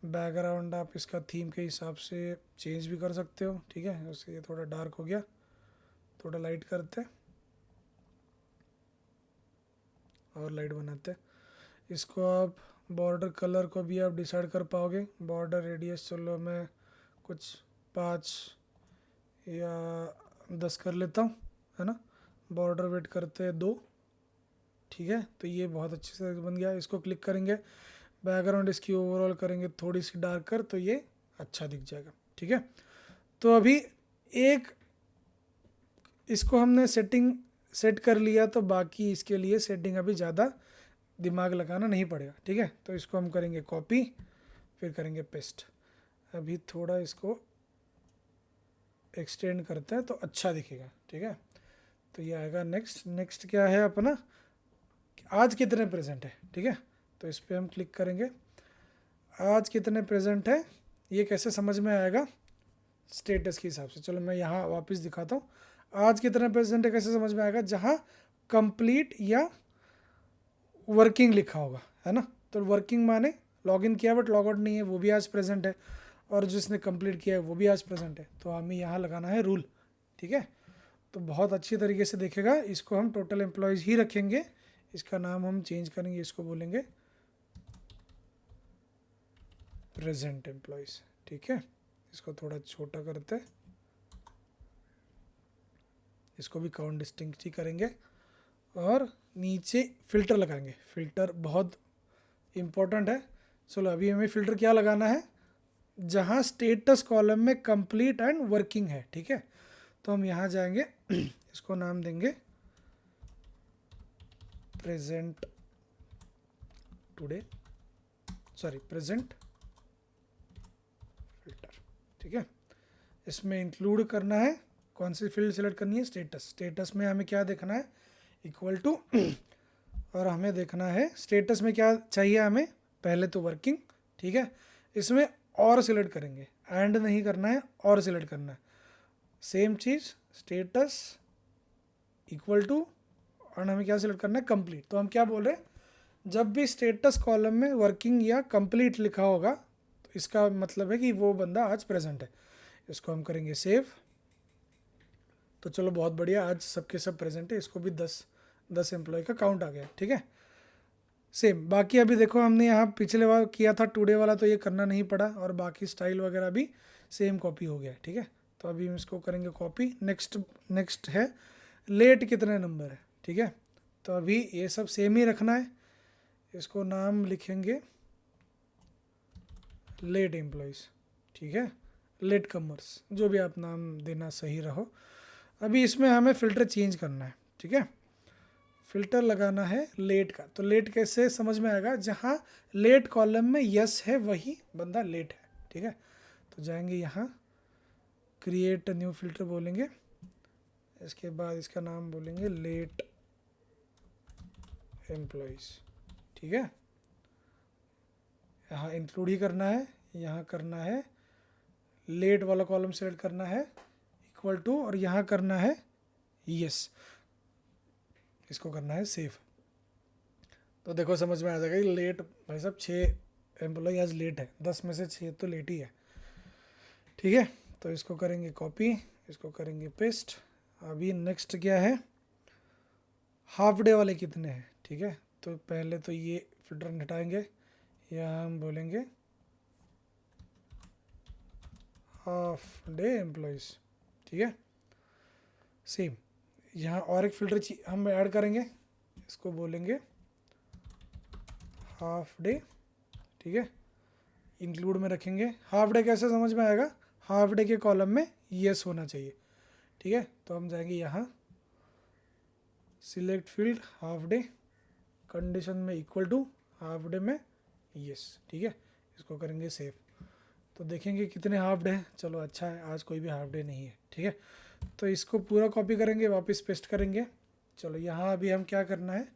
बैकग्राउंड आप इसका थीम के हिसाब से चेंज भी कर सकते हो, ठीक है। उससे ये थोड़ा डार्क हो गया, थोड़ा लाइट करते हैं और लाइट बनाते हैं। इसको आप बॉर्डर कलर को भी आप डिसाइड कर पाओगे। बॉर्डर रेडियस चलो मैं कुछ 5 या 10 कर लेता हूँ, है ना। बॉर्डर वेट करते हैं 2, ठीक है। तो ये बहुत अच्छे से बन गया। इसको क्लिक करेंगे, बैकग्राउंड इसकी ओवरऑल करेंगे थोड़ी सी डार्क कर, तो ये अच्छा दिख जाएगा, ठीक है। तो अभी एक इसको हमने सेट कर लिया, तो बाकी इसके लिए सेटिंग अभी ज़्यादा दिमाग लगाना नहीं पड़ेगा, ठीक है। तो इसको हम करेंगे कॉपी, फिर करेंगे पेस्ट। अभी थोड़ा इसको एक्सटेंड करते हैं तो अच्छा दिखेगा, ठीक है। तो ये आएगा नेक्स्ट। नेक्स्ट क्या है अपना, आज कितने प्रेजेंट है, ठीक है। तो इस पर हम क्लिक करेंगे, आज कितने प्रेजेंट है ये कैसे समझ में आएगा, स्टेटस के हिसाब से। चलो मैं यहाँ वापस दिखाता हूँ, आज कितने प्रेजेंट है कैसे समझ में आएगा, जहाँ कंप्लीट या वर्किंग लिखा होगा, है ना। तो वर्किंग माने लॉगिन किया बट लॉग आउट नहीं है, वो भी आज प्रेजेंट है, और जिसने कंप्लीट किया है वो भी आज प्रेजेंट है। तो हमें यहाँ लगाना है रूल, ठीक है। तो बहुत अच्छी तरीके से देखेगा, इसको हम टोटल एम्प्लॉयज़ ही रखेंगे, इसका नाम हम चेंज करेंगे, इसको बोलेंगे प्रेजेंट एम्प्लॉयज़, ठीक है। इसको थोड़ा छोटा करते हैं, इसको भी काउंट डिस्टिंक्ट ही करेंगे, और नीचे फ़िल्टर लगाएंगे। फ़िल्टर बहुत इम्पोर्टेंट है। चलो अभी हमें फ़िल्टर क्या लगाना है, जहाँ स्टेटस कॉलम में कंप्लीट एंड वर्किंग है, ठीक है। तो हम यहाँ जाएंगे, इसको नाम देंगे present today, sorry present filter, ठीक है। इसमें इंक्लूड करना है, कौन सी फील्ड सेलेक्ट करनी है, स्टेटस। स्टेटस में हमें क्या देखना है, इक्वल टू, और हमें देखना है स्टेटस में क्या चाहिए हमें, पहले तो वर्किंग, ठीक है। इसमें और सिलेक्ट करेंगे, एंड नहीं करना है, और सिलेक्ट करना है, सेम चीज़ स्टेटस इक्वल टू, और हमें क्या सिलेक्ट करना है, कंप्लीट। तो हम क्या बोल रहे हैं, जब भी स्टेटस कॉलम में वर्किंग या कंप्लीट लिखा होगा तो इसका मतलब है कि वो बंदा आज प्रेजेंट है। इसको हम करेंगे सेव। तो चलो बहुत बढ़िया, आज सबके सब प्रेजेंट है, इसको भी 10 एम्प्लॉय का काउंट आ गया, ठीक है। सेम बाकी अभी देखो, हमने यहाँ पिछले बार किया था टुडे वाला, तो ये करना नहीं पड़ा, और बाकी स्टाइल वगैरह भी सेम कॉपी हो गया, ठीक है। तो अभी हम इसको करेंगे कॉपी। नेक्स्ट है लेट कितने नंबर है, ठीक है। तो अभी ये सब सेम ही रखना है, इसको नाम लिखेंगे लेट एम्प्लॉयज़, ठीक है, लेट कमर्स, जो भी आप नाम देना सही रहो। अभी इसमें हमें फ़िल्टर चेंज करना है, ठीक है। फ़िल्टर लगाना है लेट का। तो लेट कैसे समझ में आएगा, जहाँ लेट कॉलम में यस है वही बंदा लेट है, ठीक है। तो जाएंगे यहाँ, क्रिएट न्यू फ़िल्टर बोलेंगे, इसके बाद इसका नाम बोलेंगे लेट एम्प्लॉयज़, ठीक है। यहाँ इंक्लूड ही करना है, यहाँ करना है लेट वाला कॉलम सेलेक्ट करना है, इक्वल टू, और यहाँ करना है यस, इसको करना है सेव। तो देखो समझ में आ जाएगा कि लेट, भाई साहब 6 एम्प्लॉय आज लेट है, 10 में से 6 तो लेट ही है, ठीक है। तो इसको करेंगे कॉपी, इसको करेंगे पेस्ट। अभी नेक्स्ट क्या है, हाफ डे वाले कितने हैं, ठीक है। तो पहले तो ये फिल्टर हटाएंगे, यहाँ हम बोलेंगे हाफ डे एम्प्लॉयज़, ठीक है। सेम यहाँ और एक फ़िल्टर हम ऐड करेंगे, इसको बोलेंगे हाफ डे, ठीक है। इंक्लूड में रखेंगे। हाफ डे कैसे समझ में आएगा, हाफ डे के कॉलम में यस होना चाहिए, ठीक है। तो हम जाएंगे यहाँ, select field half day, condition में इक्वल टू, हाफ डे में यस, ठीक है। इसको करेंगे सेव। तो देखेंगे कितने हाफ डे हैं, चलो अच्छा है, आज कोई भी हाफ डे नहीं है, ठीक है। तो इसको पूरा कॉपी करेंगे, वापस पेस्ट करेंगे। चलो यहाँ अभी हम क्या करना है,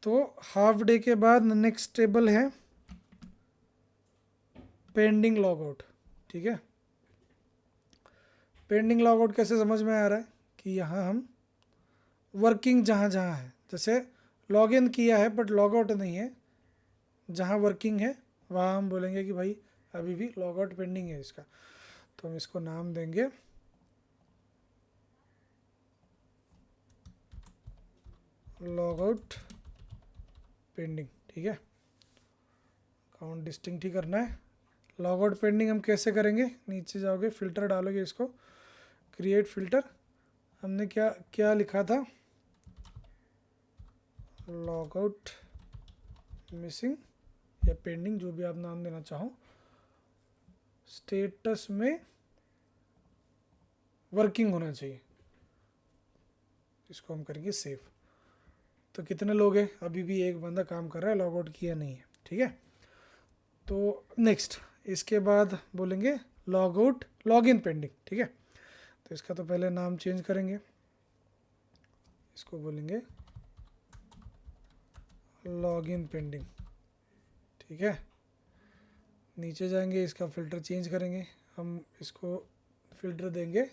तो हाफ डे के बाद नेक्स्ट टेबल है पेंडिंग लॉग आउट, ठीक है। पेंडिंग लॉग आउट कैसे समझ में आ रहा है कि यहाँ हम वर्किंग जहाँ जहाँ है, जैसे लॉग इन किया है बट लॉग आउट नहीं है, जहाँ वर्किंग है वहाँ हम बोलेंगे कि भाई अभी भी लॉग आउट पेंडिंग है इसका। तो हम इसको नाम देंगे लॉग आउट पेंडिंग, ठीक है। काउंट डिस्टिंक्ट ही करना है। लॉग आउट पेंडिंग हम कैसे करेंगे, नीचे जाओगे, फ़िल्टर डालोगे, इसको क्रिएट फ़िल्टर, हमने क्या क्या लिखा था, लॉग आउट मिसिंग या पेंडिंग, जो भी आप नाम देना चाहो, स्टेटस में वर्किंग होना चाहिए। इसको हम करेंगे सेव। तो कितने लोग हैं, अभी भी एक बंदा काम कर रहा है, लॉग आउट किया नहीं है, ठीक है। तो नेक्स्ट इसके बाद बोलेंगे log out log in pending, ठीक है। तो इसका तो पहले नाम चेंज करेंगे, इसको बोलेंगे लॉगिन पेंडिंग, ठीक है। नीचे जाएंगे, इसका फ़िल्टर चेंज करेंगे, हम इसको फ़िल्टर देंगे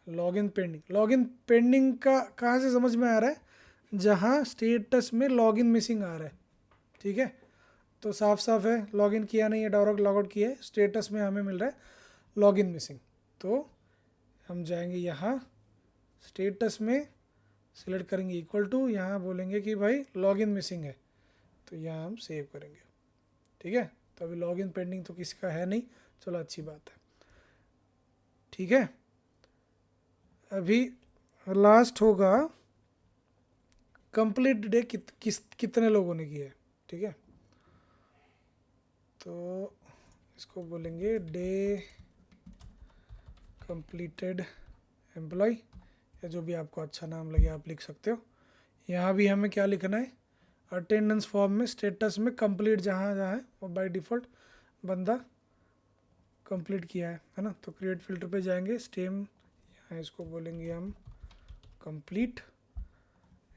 लॉगिन पेंडिंग। लॉगिन पेंडिंग का कहाँ से समझ में आ रहा है, जहाँ स्टेटस में लॉगिन मिसिंग आ रहा है, ठीक है। तो साफ साफ है लॉगिन किया नहीं है, डायरेक्ट लॉगआउट किया है, स्टेटस में हमें मिल रहा है लॉगिन मिसिंग। तो हम जाएंगे यहाँ स्टेटस में, सिलेक्ट करेंगे इक्वल टू, यहाँ बोलेंगे कि भाई लॉगिन मिसिंग है, तो यहाँ हम सेव करेंगे, ठीक है। तो अभी लॉगिन पेंडिंग तो किसी का है नहीं, चलो अच्छी बात है, ठीक है। अभी लास्ट होगा कंप्लीट डे कितने लोगों ने किया है, ठीक है। तो इसको बोलेंगे डे कंप्लीटेड एम्प्लॉय, या जो भी आपको अच्छा नाम लगे आप लिख सकते हो। यहाँ भी हमें क्या लिखना है, अटेंडेंस फॉर्म में स्टेटस में कंप्लीट जहाँ जहाँ है वो बाय डिफ़ॉल्ट बंदा कंप्लीट किया है ना। तो क्रिएट फिल्टर पे जाएंगे, स्टेम यहाँ इसको बोलेंगे हम कंप्लीट,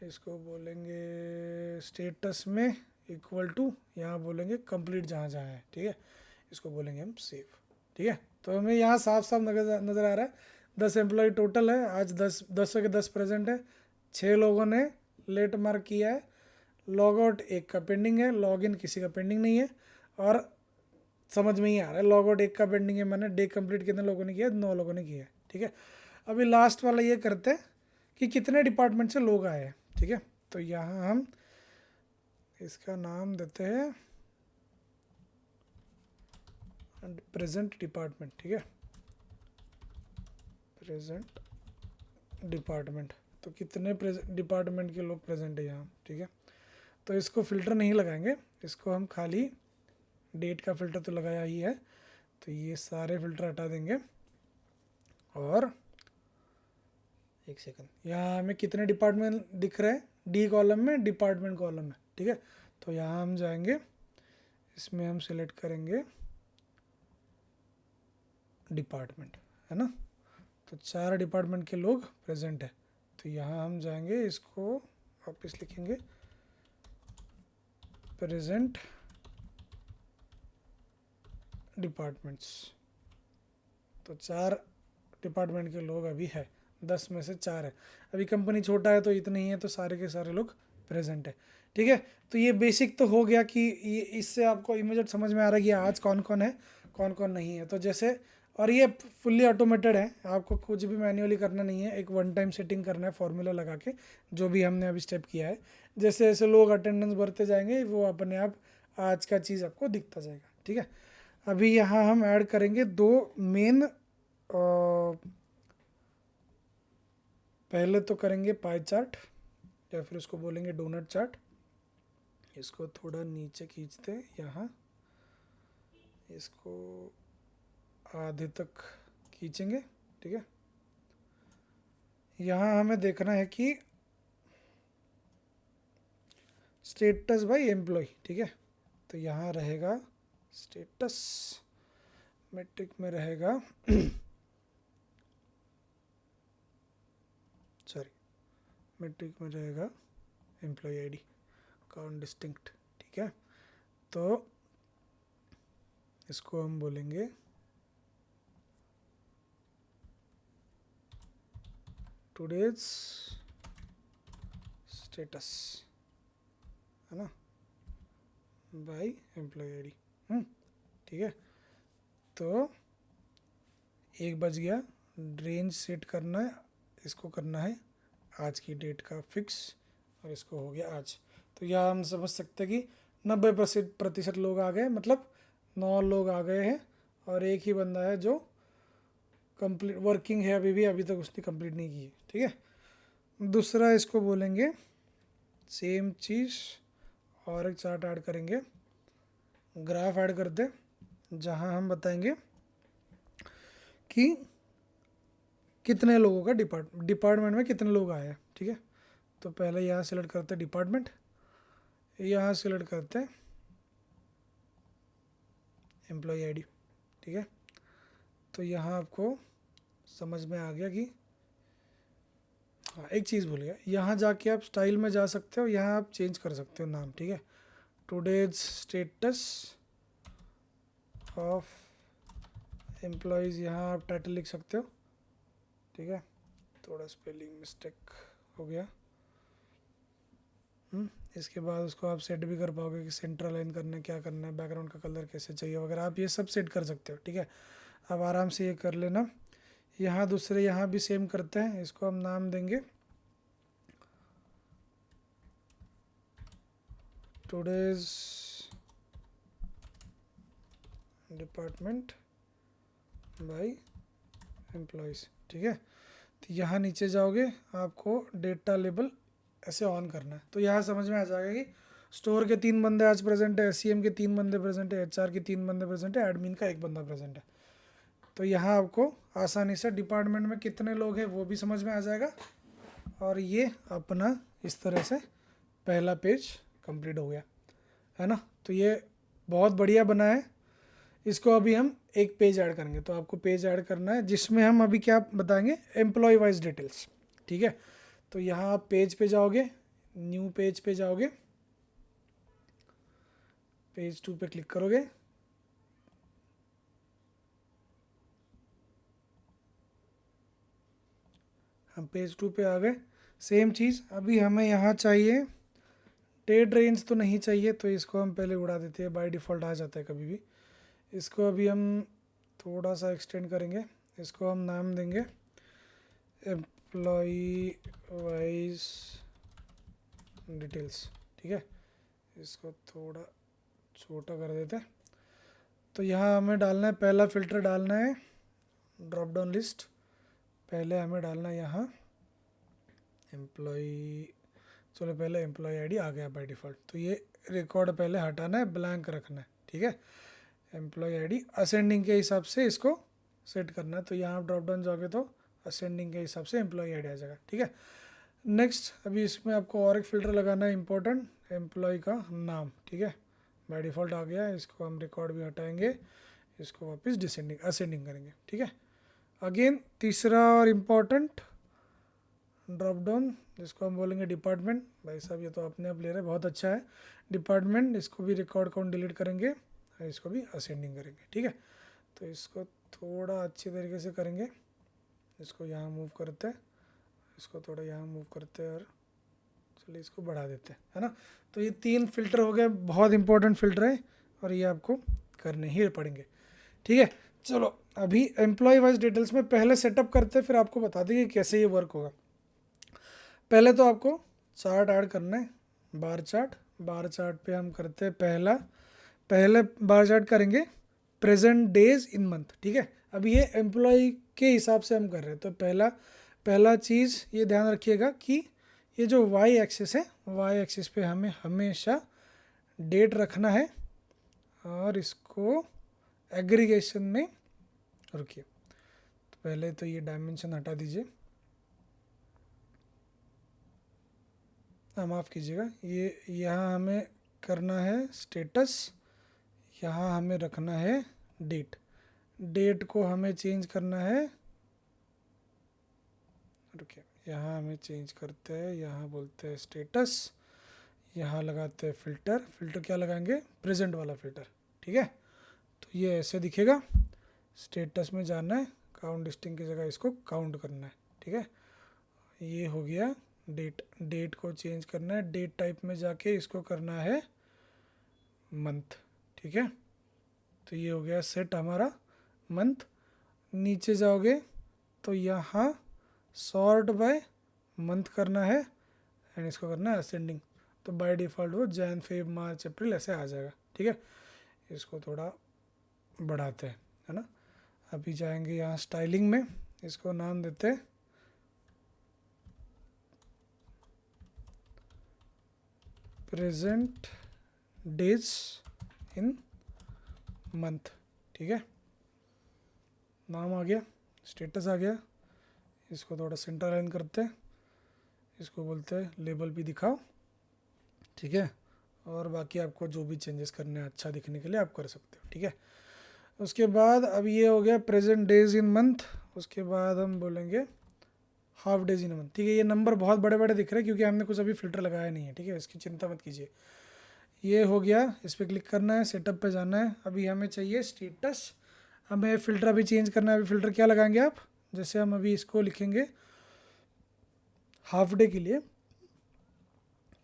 इसको बोलेंगे स्टेटस में इक्वल टू, यहाँ बोलेंगे कंप्लीट जहाँ जहाँ है, ठीक है। इसको बोलेंगे हम सेव, ठीक है। तो हमें यहाँ साफ साफ नज़र आ रहा है 10 एम्प्लॉय टोटल है, आज 10 के 10 प्रेजेंट है, 6 लोगों ने लेट मार्क किया है, लॉग आउट एक का पेंडिंग है, लॉग इन किसी का पेंडिंग नहीं है। और समझ में ही आ रहा है लॉग आउट एक का पेंडिंग है, मैंने डे कंप्लीट कितने लोगों ने किया, 9 लोगों ने किया है, ठीक है। अभी लास्ट वाला ये करते हैं कि कितने डिपार्टमेंट से लोग आए हैं, ठीक है। तो यहाँ हम इसका नाम देते हैं प्रेजेंट डिपार्टमेंट, ठीक है, प्रेजेंट डिपार्टमेंट। तो कितने डिपार्टमेंट के लोग प्रेजेंट है यहाँ, ठीक है। तो इसको फ़िल्टर नहीं लगाएंगे, इसको हम खाली डेट का फ़िल्टर तो लगाया ही है, तो ये सारे फ़िल्टर हटा देंगे। और एक सेकंड, यहाँ हमें कितने डिपार्टमेंट दिख रहे हैं, डी कॉलम में, डिपार्टमेंट कॉलम में, ठीक है। तो यहाँ हम जाएंगे, इसमें हम सिलेक्ट करेंगे डिपार्टमेंट, है ना। तो 4 डिपार्टमेंट के लोग प्रेजेंट है। तो यहाँ हम जाएंगे, इसको वापस लिखेंगे प्रेजेंट डिपार्टमेंट्स। तो 4 डिपार्टमेंट के लोग अभी है, 10 में से 4 है। अभी कंपनी छोटा है तो इतने ही है, तो सारे के सारे लोग प्रेजेंट है, ठीक है। तो ये बेसिक तो हो गया कि ये, इससे आपको इमीडिएट समझ में आ रहा है कि आज कौन कौन है कौन कौन नहीं है। तो जैसे, और ये फुल्ली ऑटोमेटेड है, आपको कुछ भी मैन्युअली करना नहीं है, एक वन टाइम सेटिंग करना है फॉर्मूला लगा के, जो भी हमने अभी स्टेप किया है। जैसे जैसे लोग अटेंडेंस भरते जाएंगे वो अपने आप आज का चीज़ आपको दिखता जाएगा, ठीक है। अभी यहाँ हम ऐड करेंगे 2 मेन, पहले तो करेंगे पाई चार्ट, या फिर उसको बोलेंगे डोनट चार्ट। इसको थोड़ा नीचे खींचते हैं, यहाँ इसको आधे तक खींचेंगे, ठीक है। यहाँ हमें देखना है कि स्टेटस बाय एम्प्लॉय, ठीक है। तो यहाँ रहेगा स्टेटस, मेट्रिक में रहेगा सॉरी, मेट्रिक में रहेगा एम्प्लॉय आईडी काउंट डिस्टिंक्ट, ठीक है। तो इसको हम बोलेंगे टुडेज स्टेटस, है ना, बाय एम्प्लॉय आईडी, ठीक है। तो एक बज गया, रेंज सेट करना है, इसको करना है आज की डेट का फिक्स, और इसको हो गया आज। तो यह हम समझ सकते हैं कि 90% लोग आ गए, मतलब 9 लोग आ गए हैं, और एक ही बंदा है जो कंप्लीट वर्किंग है अभी तक उसने कंप्लीट नहीं की है, ठीक है। दूसरा इसको बोलेंगे सेम चीज़, और एक चार्ट ऐड करेंगे, ग्राफ ऐड करते, जहाँ हम बताएंगे कि कितने लोगों का डिपार्टमेंट में कितने लोग आए हैं, ठीक है। तो पहले यहाँ सेलेक्ट करते हैं डिपार्टमेंट, यहाँ सेलेक्ट करते हैं एम्प्लॉय आईडी, ठीक है। तो यहाँ आपको समझ में आ गया कि हाँ, एक चीज़ भूल गया, यहाँ जाके आप स्टाइल में जा सकते हो, यहाँ आप चेंज कर सकते हो नाम, ठीक है। टुडेज स्टेटस ऑफ एम्प्लॉयज़, यहाँ आप टाइटल लिख सकते हो, ठीक है। थोड़ा स्पेलिंग मिस्टेक हो गया। इसके बाद उसको आप सेट भी कर पाओगे कि सेंटर लाइन करना है, क्या करना है, बैकग्राउंड का कलर कैसे चाहिए वगैरह, आप ये सब सेट कर सकते हो, ठीक है। अब आराम से ये कर लेना। यहाँ दूसरे यहाँ भी सेम करते हैं, इसको हम नाम देंगे टुडेज डिपार्टमेंट बाय एम्प्लॉयज़, ठीक है। तो यहाँ नीचे जाओगे, आपको डेटा लेबल ऐसे ऑन करना है, तो यहाँ समझ में आ जाएगा कि स्टोर के 3 बंदे आज प्रेजेंट है, एससीएम के 3 बंदे प्रेजेंट है, एचआर के 3 बंदे प्रेजेंट है, एडमिन का 1 बंदा प्रेजेंट है। तो यहाँ आपको आसानी से डिपार्टमेंट में कितने लोग हैं वो भी समझ में आ जाएगा। और ये अपना इस तरह से पहला पेज कंप्लीट हो गया, है ना। तो ये बहुत बढ़िया बना है। इसको अभी हम एक पेज ऐड करेंगे, तो आपको पेज ऐड करना है जिसमें हम अभी क्या बताएंगे, एम्प्लॉय वाइज डिटेल्स, ठीक है। तो यहाँ आप पेज पे जाओगे, न्यू पेज पे जाओगे, पेज 2 पे क्लिक करोगे, हम पेज 2 पे आ गए। सेम चीज़ अभी हमें यहाँ चाहिए, डेट रेंज तो नहीं चाहिए, तो इसको हम पहले उड़ा देते हैं, बाय डिफ़ॉल्ट आ जाता है कभी भी। इसको अभी हम थोड़ा सा एक्सटेंड करेंगे, इसको हम नाम देंगे एम्प्लॉई वाइज डिटेल्स, ठीक है। इसको थोड़ा छोटा कर देते हैं। तो यहाँ हमें डालना है, पहला फ़िल्टर डालना है ड्रॉप डाउन लिस्ट, पहले हमें डालना है यहाँ एम्प्लॉई, चलो पहले एम्प्लॉय आईडी आ गया बाय डिफ़ॉल्ट, तो ये रिकॉर्ड पहले हटाना है, ब्लैंक रखना है, ठीक है। एम्प्लॉय आईडी असेंडिंग के हिसाब से इसको सेट करना है, तो यहाँ आप ड्रॉप डाउन जाओगे तो असेंडिंग के हिसाब से एम्प्लॉय आईडी आ जाएगा, ठीक है। नेक्स्ट अभी इसमें आपको और एक फ़िल्टर लगाना है इंपॉर्टेंट, एम्प्लॉय का नाम, ठीक है। बाय डिफ़ॉल्ट आ गया, इसको हम रिकॉर्ड भी हटाएंगे, इसको वापस डिसेंडिंग असेंडिंग करेंगे, ठीक है। अगेन तीसरा और इम्पॉर्टेंट ड्रॉप डाउन, जिसको हम बोलेंगे डिपार्टमेंट, भाई साहब ये तो अपने आप ले रहे हैं, बहुत अच्छा है डिपार्टमेंट। इसको भी रिकॉर्ड काउंट डिलीट करेंगे और इसको भी असेंडिंग करेंगे, ठीक है। तो इसको थोड़ा अच्छी तरीके से करेंगे, इसको यहाँ मूव करते हैं, इसको थोड़ा यहाँ मूव करते हैं, और चलिए इसको बढ़ा देते हैं, है ना। तो ये 3 फिल्टर हो गए, बहुत इंपॉर्टेंट फिल्टर है और ये आपको करने ही पड़ेंगे, ठीक है। चलो अभी एम्प्लॉय वाइज डिटेल्स में पहले सेटअप करते हैं, फिर आपको बता देंगे कैसे ये वर्क होगा। पहले तो आपको चार्ट ऐड करना है, बार चार्ट। बार चार्ट पे हम करते हैं पहले बार चार्ट करेंगे प्रेजेंट डेज इन मंथ, ठीक है। अभी ये एम्प्लॉय के हिसाब से हम कर रहे हैं, तो पहला चीज़ ये ध्यान रखिएगा कि ये जो वाई एक्सिस है, वाई एक्सिस पे हमें हमेशा डेट रखना है, और इसको एग्रीगेशन में रुकिए, तो पहले तो ये डायमेंशन हटा दीजिए, माफ़ कीजिएगा, ये यहाँ हमें करना है स्टेटस, यहाँ हमें रखना है डेट को हमें चेंज करना है, रुकिए, यहाँ हमें चेंज करते हैं, यहाँ बोलते हैं स्टेटस, यहाँ लगाते हैं फ़िल्टर क्या लगाएंगे, प्रेजेंट वाला फ़िल्टर, ठीक है। तो ये ऐसे दिखेगा, स्टेटस में जाना है, काउंट डिस्टिंग की जगह इसको काउंट करना है, ठीक है। ये हो गया डेट को चेंज करना है, डेट टाइप में जाके इसको करना है मंथ, ठीक है। तो ये हो गया सेट हमारा मंथ। नीचे जाओगे तो यहाँ सॉर्ट बाय मंथ करना है, एंड इसको करना है असेंडिंग, तो बाय डिफ़ॉल्ट वो जैन फेब मार्च अप्रैल ऐसे आ जाएगा, ठीक है। इसको थोड़ा बढ़ाते हैं, है ना। अभी जाएंगे यहाँ स्टाइलिंग में, इसको नाम देते हैं प्रेजेंट डेज इन मंथ, ठीक है। नाम आ गया, स्टेटस आ गया, इसको थोड़ा सेंटर लाइन करते हैं, इसको बोलते हैं लेबल भी दिखाओ, ठीक है। और बाकी आपको जो भी चेंजेस करने हैं अच्छा दिखने के लिए आप कर सकते हो, ठीक है। उसके बाद अब ये हो गया प्रेजेंट डेज इन मंथ, उसके बाद हम बोलेंगे हाफ डेज इन मंथ, ठीक है। ये नंबर बहुत बड़े बड़े दिख रहे हैं क्योंकि हमने कुछ अभी फ़िल्टर लगाया नहीं है, ठीक है, इसकी चिंता मत कीजिए। ये हो गया, इस पर क्लिक करना है, सेटअप पे जाना है। अभी हमें चाहिए स्टेटस, हमें फ़िल्टर अभी चेंज करना है। अभी फ़िल्टर क्या लगाएंगे आप, जैसे हम अभी इसको लिखेंगे हाफ डे के लिए,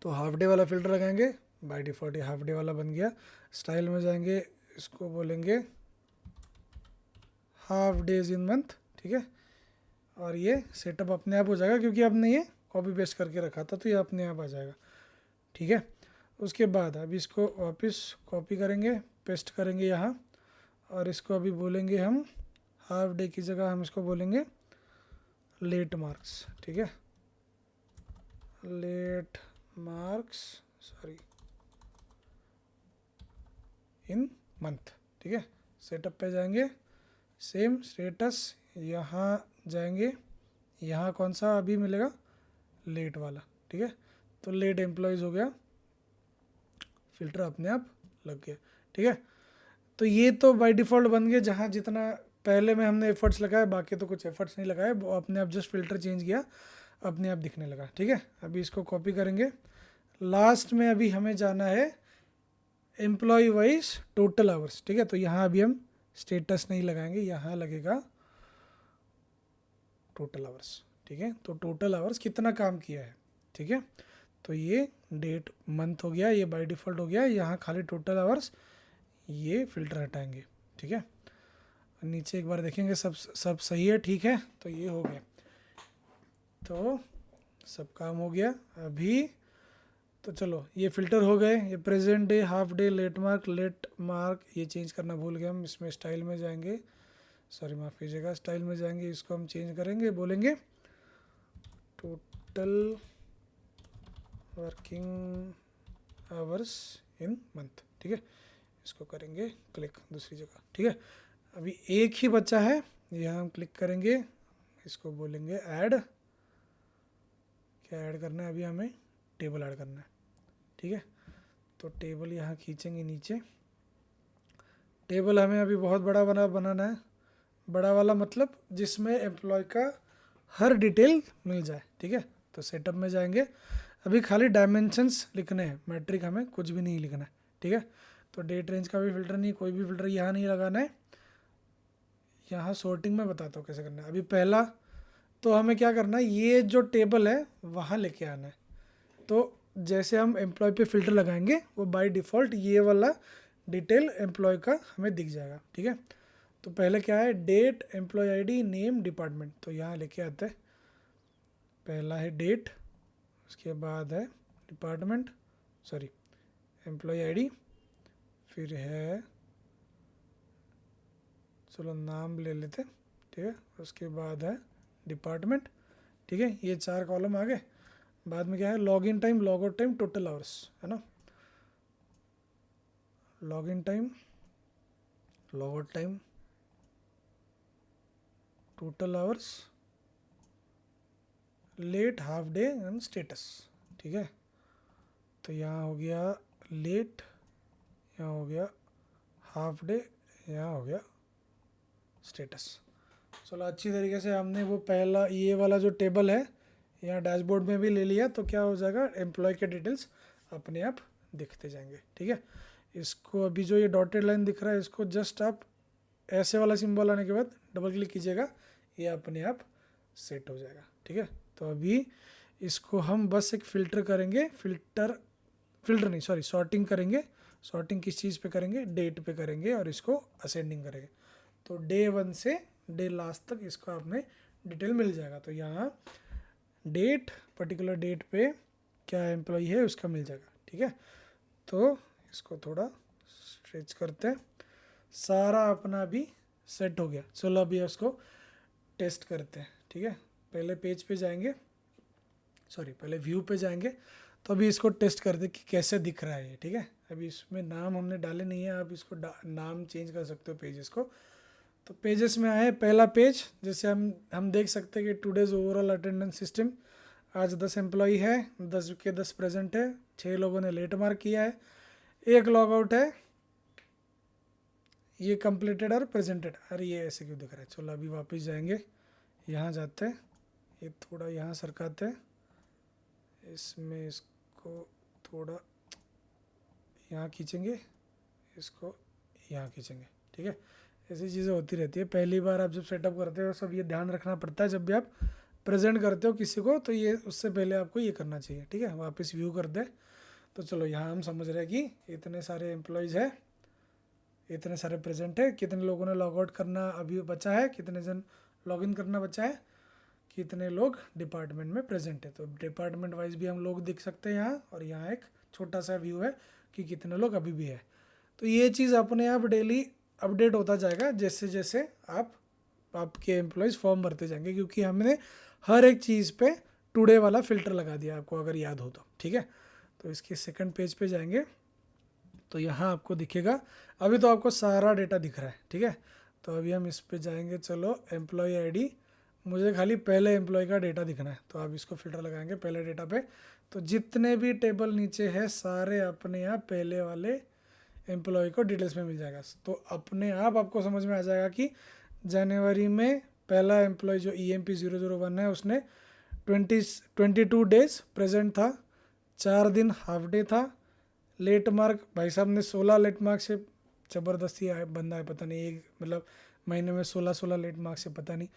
तो हाफ डे वाला फ़िल्टर लगाएंगे। बाय डिफ़ॉल्ट ये हाफ डे वाला बन गया। स्टाइल में जाएंगे, इसको बोलेंगे हाफ डेज इन मंथ, ठीक है। और ये सेटअप अपने आप हो जाएगा क्योंकि आपने ये कॉपी पेस्ट करके रखा था, तो ये अपने आप आ जाएगा, ठीक है। उसके बाद अभी इसको वापस कॉपी करेंगे, पेस्ट करेंगे यहाँ, और इसको अभी बोलेंगे हम हाफ डे की जगह हम इसको बोलेंगे लेट मार्क्स, ठीक है, late marks sorry in month, ठीक है। सेटअप पे जाएंगे, सेम स्टेटस, यहाँ जाएंगे, यहाँ कौन सा अभी मिलेगा, लेट वाला, ठीक है। तो लेट एम्प्लॉयज़ हो गया, फ़िल्टर अपने आप लग गया, ठीक है। तो ये तो बाय डिफ़ॉल्ट बन गया, जहाँ जितना पहले में हमने एफर्ट्स लगाए, बाकी तो कुछ एफर्ट्स नहीं लगाए, वो अपने आप जस्ट फ़िल्टर चेंज किया, अपने आप दिखने लगा, ठीक है। अभी इसको कॉपी करेंगे, लास्ट में अभी हमें जाना है एम्प्लॉय वाइज टोटल आवर्स, ठीक है। तो यहाँ अभी हम स्टेटस नहीं लगाएंगे, यहाँ लगेगा टोटल आवर्स, ठीक है। तो टोटल आवर्स कितना काम किया है, ठीक है। तो ये डेट मंथ हो गया, ये बाय डिफ़ॉल्ट हो गया, यहाँ खाली टोटल आवर्स, ये फ़िल्टर हटाएंगे, ठीक है। नीचे एक बार देखेंगे सब सही है, ठीक है। तो ये हो गया, तो सब काम हो गया अभी। तो चलो ये फ़िल्टर हो गए, ये present day, half day, late mark ये चेंज करना भूल गए हम। इसमें स्टाइल में जाएंगे, सॉरी माफ़ कीजिएगा, स्टाइल में जाएंगे, इसको हम चेंज करेंगे, बोलेंगे total working hours in month, ठीक है। इसको करेंगे क्लिक दूसरी जगह, ठीक है। अभी एक ही बचा है, यहाँ हम क्लिक करेंगे, इसको बोलेंगे ऐड, क्या ऐड करना है अभी हमें, टेबल ऐड करना है, ठीक है। तो टेबल यहाँ खींचेंगे नीचे, टेबल हमें अभी बहुत बड़ा बनाना है, बड़ा वाला मतलब जिसमें एम्प्लॉय का हर डिटेल मिल जाए, ठीक है। तो सेटअप में जाएंगे, अभी खाली डायमेंशंस लिखने हैं, मैट्रिक हमें कुछ भी नहीं लिखना है, ठीक है। तो डेट रेंज का भी फ़िल्टर नहीं, कोई भी फ़िल्टर यहाँ नहीं लगाना है। यहाँ सॉर्टिंग में बताता हूँ कैसे करना है। अभी पहला तो हमें क्या करना है, ये जो टेबल है वहाँ लेके आना है। तो जैसे हम एम्प्लॉय पे फ़िल्टर लगाएंगे, वो बाय डिफ़ॉल्ट ये वाला डिटेल एम्प्लॉय का हमें दिख जाएगा, ठीक है। तो पहले क्या है, date, employee ID, name, department, तो यहाँ लेके आते हैं। पहला है डेट, उसके बाद है डिपार्टमेंट, सॉरी एम्प्लॉय आईडी, फिर है, चलो नाम ले लेते, ठीक है। उसके बाद है डिपार्टमेंट, ठीक है। ये 4 कॉलम आ गए। बाद में क्या है, login time, log out time, total hours, है ना। Login time, log out time, total hours, late, half day and status, ठीक है। तो यहाँ हो गया लेट, यहाँ हो गया हाफ डे, यहाँ हो गया स्टेटस। चलो अच्छी तरीके से हमने वो पहला ये वाला जो टेबल है यहाँ डैशबोर्ड में भी ले लिया, तो क्या हो जाएगा, एम्प्लॉय के डिटेल्स अपने आप दिखते जाएंगे, ठीक है। इसको अभी जो ये डॉटेड लाइन दिख रहा है, इसको जस्ट आप ऐसे वाला सिंबल आने के बाद डबल क्लिक कीजिएगा, ये अपने आप सेट हो जाएगा, ठीक है। तो अभी इसको हम बस एक फ़िल्टर करेंगे, फ़िल्टर नहीं सॉरी सॉर्टिंग करेंगे। सॉर्टिंग किस चीज़ पे करेंगे, डेट पे करेंगे, और इसको असेंडिंग करेंगे। तो डे 1 से डे लास्ट तक इसको आपने डिटेल मिल जाएगा। तो यहाँ डेट, पर्टिकुलर डेट पे क्या एम्प्लॉय है उसका मिल जाएगा, ठीक है। तो इसको थोड़ा स्ट्रेच करते हैं, सारा अपना अभी सेट हो गया। चलो अभी इसको टेस्ट करते हैं, ठीक है। पहले पेज पे जाएंगे, सॉरी पहले व्यू पे जाएंगे, तो अभी इसको टेस्ट करते कि कैसे दिख रहा है ये, ठीक है। अभी इसमें नाम हमने डाले नहीं है, आप इसको नाम चेंज कर सकते हो पेजेस को। तो पेजेस में आए, पहला पेज, जैसे हम देख सकते हैं कि टुडेज ओवरऑल अटेंडेंस सिस्टम, आज 10 एम्प्लॉय है, 10 के 10 प्रेजेंट है, 6 लोगों ने लेट मार्क किया है, 1 लॉग आउट है, ये कंप्लीटेड और प्रेजेंटेड। अरे ये ऐसे क्यों दिख रहा है, चलो अभी वापस जाएंगे, यहाँ जाते हैं, ये थोड़ा यहाँ सरकाते हैं, इसमें इसको थोड़ा यहाँ खींचेंगे, इसको यहाँ खींचेंगे, ठीक है। ऐसी चीज़ें होती रहती है। पहली बार आप जब सेटअप करते हो सब ये ध्यान रखना पड़ता है, जब भी आप प्रेजेंट करते हो किसी को तो ये उससे पहले आपको ये करना चाहिए, ठीक है। वापस व्यू कर दे। तो चलो यहाँ हम समझ रहे हैं कि इतने सारे एम्प्लॉयज़ है, इतने सारे प्रेजेंट है, कितने लोगों ने लॉग आउट करना अभी बचा है, कितने जन लॉग इन करना बचा है, कितने लोग डिपार्टमेंट में प्रेजेंट है। तो डिपार्टमेंट वाइज भी हम लोग देख सकते हैं यहाँ, और यहाँ एक छोटा सा व्यू है कि कितने लोग अभी भी है। तो ये चीज़ अपने आप डेली अपडेट होता जाएगा जैसे जैसे आपके एम्प्लॉयज़ फॉर्म भरते जाएंगे, क्योंकि हमने हर एक चीज़ पे टुडे वाला फ़िल्टर लगा दिया आपको, अगर याद हो तो, ठीक है। तो इसके सेकंड पेज पे जाएंगे तो यहाँ आपको दिखेगा, अभी तो आपको सारा डेटा दिख रहा है, ठीक है। तो अभी हम इस पे जाएंगे, चलो एम्प्लॉय आईडी, मुझे खाली पहले एम्प्लॉय का डेटा दिखना है, तो आप इसको फ़िल्टर लगाएंगे पहले डेटा पे। तो जितने भी टेबल नीचे है सारे अपने आप पहले वाले एम्प्लॉय को डिटेल्स में मिल जाएगा। तो अपने आप आपको समझ में आ जाएगा कि जनवरी में पहला एम्प्लॉय जो EMP001 है उसने 22 डेज प्रेजेंट था, 4 दिन हाफ डे था, लेट मार्क भाई साहब ने 16 लेट मार्क से ज़बरदस्ती बंदा है, पता नहीं एक मतलब महीने में 16 लेट मार्क से, पता नहीं।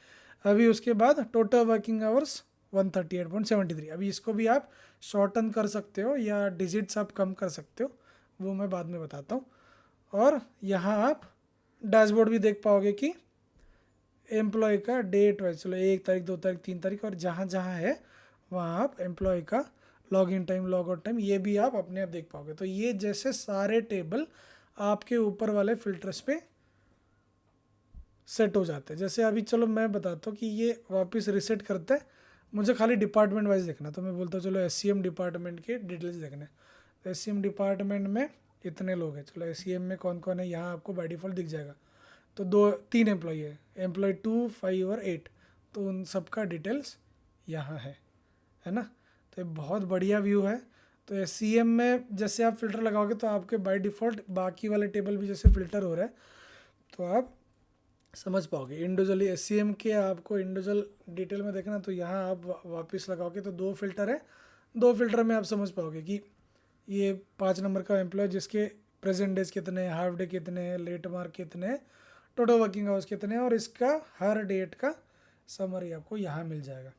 अभी उसके बाद टोटल वर्किंग आवर्स 138.73। अभी इसको भी आप शॉर्टन कर सकते हो या डिजिट्स आप कम कर सकते हो, वो मैं बाद में बताता हूँ। और यहाँ आप डैशबोर्ड भी देख पाओगे कि एम्प्लॉय का डेट वाइज, चलो 1 तारीख 2 तारीख 3 तारीख, और जहाँ जहाँ है वहाँ आप एम्प्लॉय का log in time log out time ये भी आप अपने आप देख पाओगे। तो ये जैसे सारे टेबल आपके ऊपर वाले फिल्टर्स पे सेट हो जाते हैं। जैसे अभी चलो मैं बताता हूँ कि ये वापस रिसेट करते हैं, मुझे खाली डिपार्टमेंट वाइज देखना, तो मैं बोलता हूँ चलो SCM डिपार्टमेंट के डिटेल्स देखने। तो SCM डिपार्टमेंट में इतने लोग हैं, चलो SCM में कौन कौन है यहाँ आपको बाय डिफ़ॉल्ट दिख जाएगा। तो 3 एम्प्लॉय है, एम्प्लॉय 2, 5 और 8, तो उन सब का डिटेल्स यहाँ है ना। तो ये बहुत बढ़िया व्यू है। तो SCM में जैसे आप फ़िल्टर लगाओगे तो आपके बाय डिफ़ॉल्ट बाकी वाले टेबल भी जैसे फ़िल्टर हो रहा है, तो आप समझ पाओगे। इंडिविजुअली SCM के आपको इंडिविजुअल डिटेल में देखना, तो यहाँ आप वापस लगाओगे तो 2 फिल्टर है, 2 फिल्टर में आप समझ पाओगे कि ये 5 नंबर का एम्प्लॉय जिसके प्रेजेंट डेज कितने हैं, हाफ डे कितने हैं, लेट मार्क कितने हैं, टोटल वर्किंग आवर्स कितने हैं, और इसका हर डेट का समरी आपको यहाँ मिल जाएगा।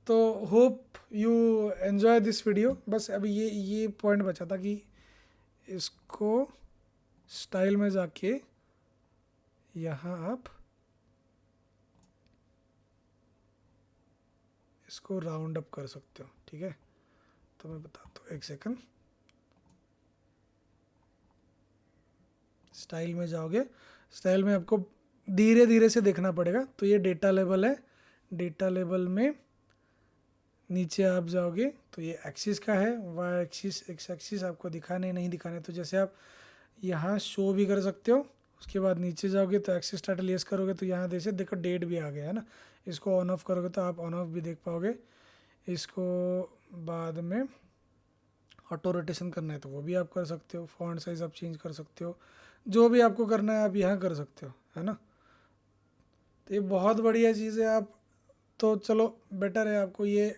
तो hope you enjoy this video. बस अभी ये पॉइंट बचा था कि इसको स्टाइल में जाके यहाँ आप इसको राउंड अप कर सकते हो, ठीक है। तो मैं बताता हूँ, एक सेकंड, स्टाइल में जाओगे, स्टाइल में आपको धीरे धीरे से देखना पड़ेगा। तो ये डेटा लेवल है, डेटा लेवल में नीचे आप जाओगे तो ये एक्सिस का है, वाई एक्सिस एक्स एक्सिस आपको दिखाने नहीं दिखाने, तो जैसे आप यहाँ शो भी कर सकते हो। उसके बाद नीचे जाओगे तो एक्सिस टाइटल यस करोगे तो यहाँ जैसे देखो डेट भी आ गया है ना। इसको ऑन ऑफ करोगे तो आप ऑन ऑफ भी देख पाओगे। इसको बाद में ऑटो रोटेशन करना है तो वो भी आप कर सकते हो, फॉन्ट साइज आप चेंज कर सकते हो, जो भी आपको करना है आप यहाँ कर सकते हो, है ना। तो ये बहुत बढ़िया चीज़ है। आप तो चलो बेटर है आपको ये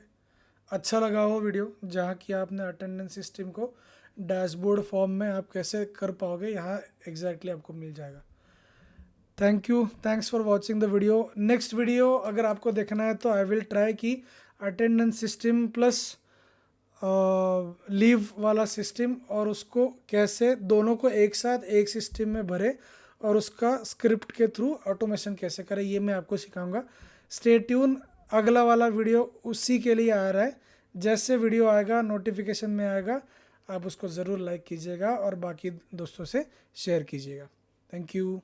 अच्छा लगा हो वीडियो, जहाँ कि आपने अटेंडेंस सिस्टम को डैशबोर्ड फॉर्म में आप कैसे कर पाओगे, यहाँ एग्जैक्टली आपको मिल जाएगा। Thank you, thanks for watching the video. Next video अगर आपको देखना है तो आई विल ट्राई कि अटेंडेंस सिस्टम प्लस लीव वाला सिस्टम, और उसको कैसे दोनों को एक साथ एक सिस्टम में भरे और उसका स्क्रिप्ट के थ्रू ऑटोमेशन कैसे करें, ये मैं आपको सिखाऊंगा। स्टे ट्यून, अगला वाला वीडियो उसी के लिए आ रहा है। जैसे वीडियो आएगा नोटिफिकेशन में आएगा, आप उसको ज़रूर लाइक कीजिएगा और बाकी दोस्तों से शेयर कीजिएगा। Thank you.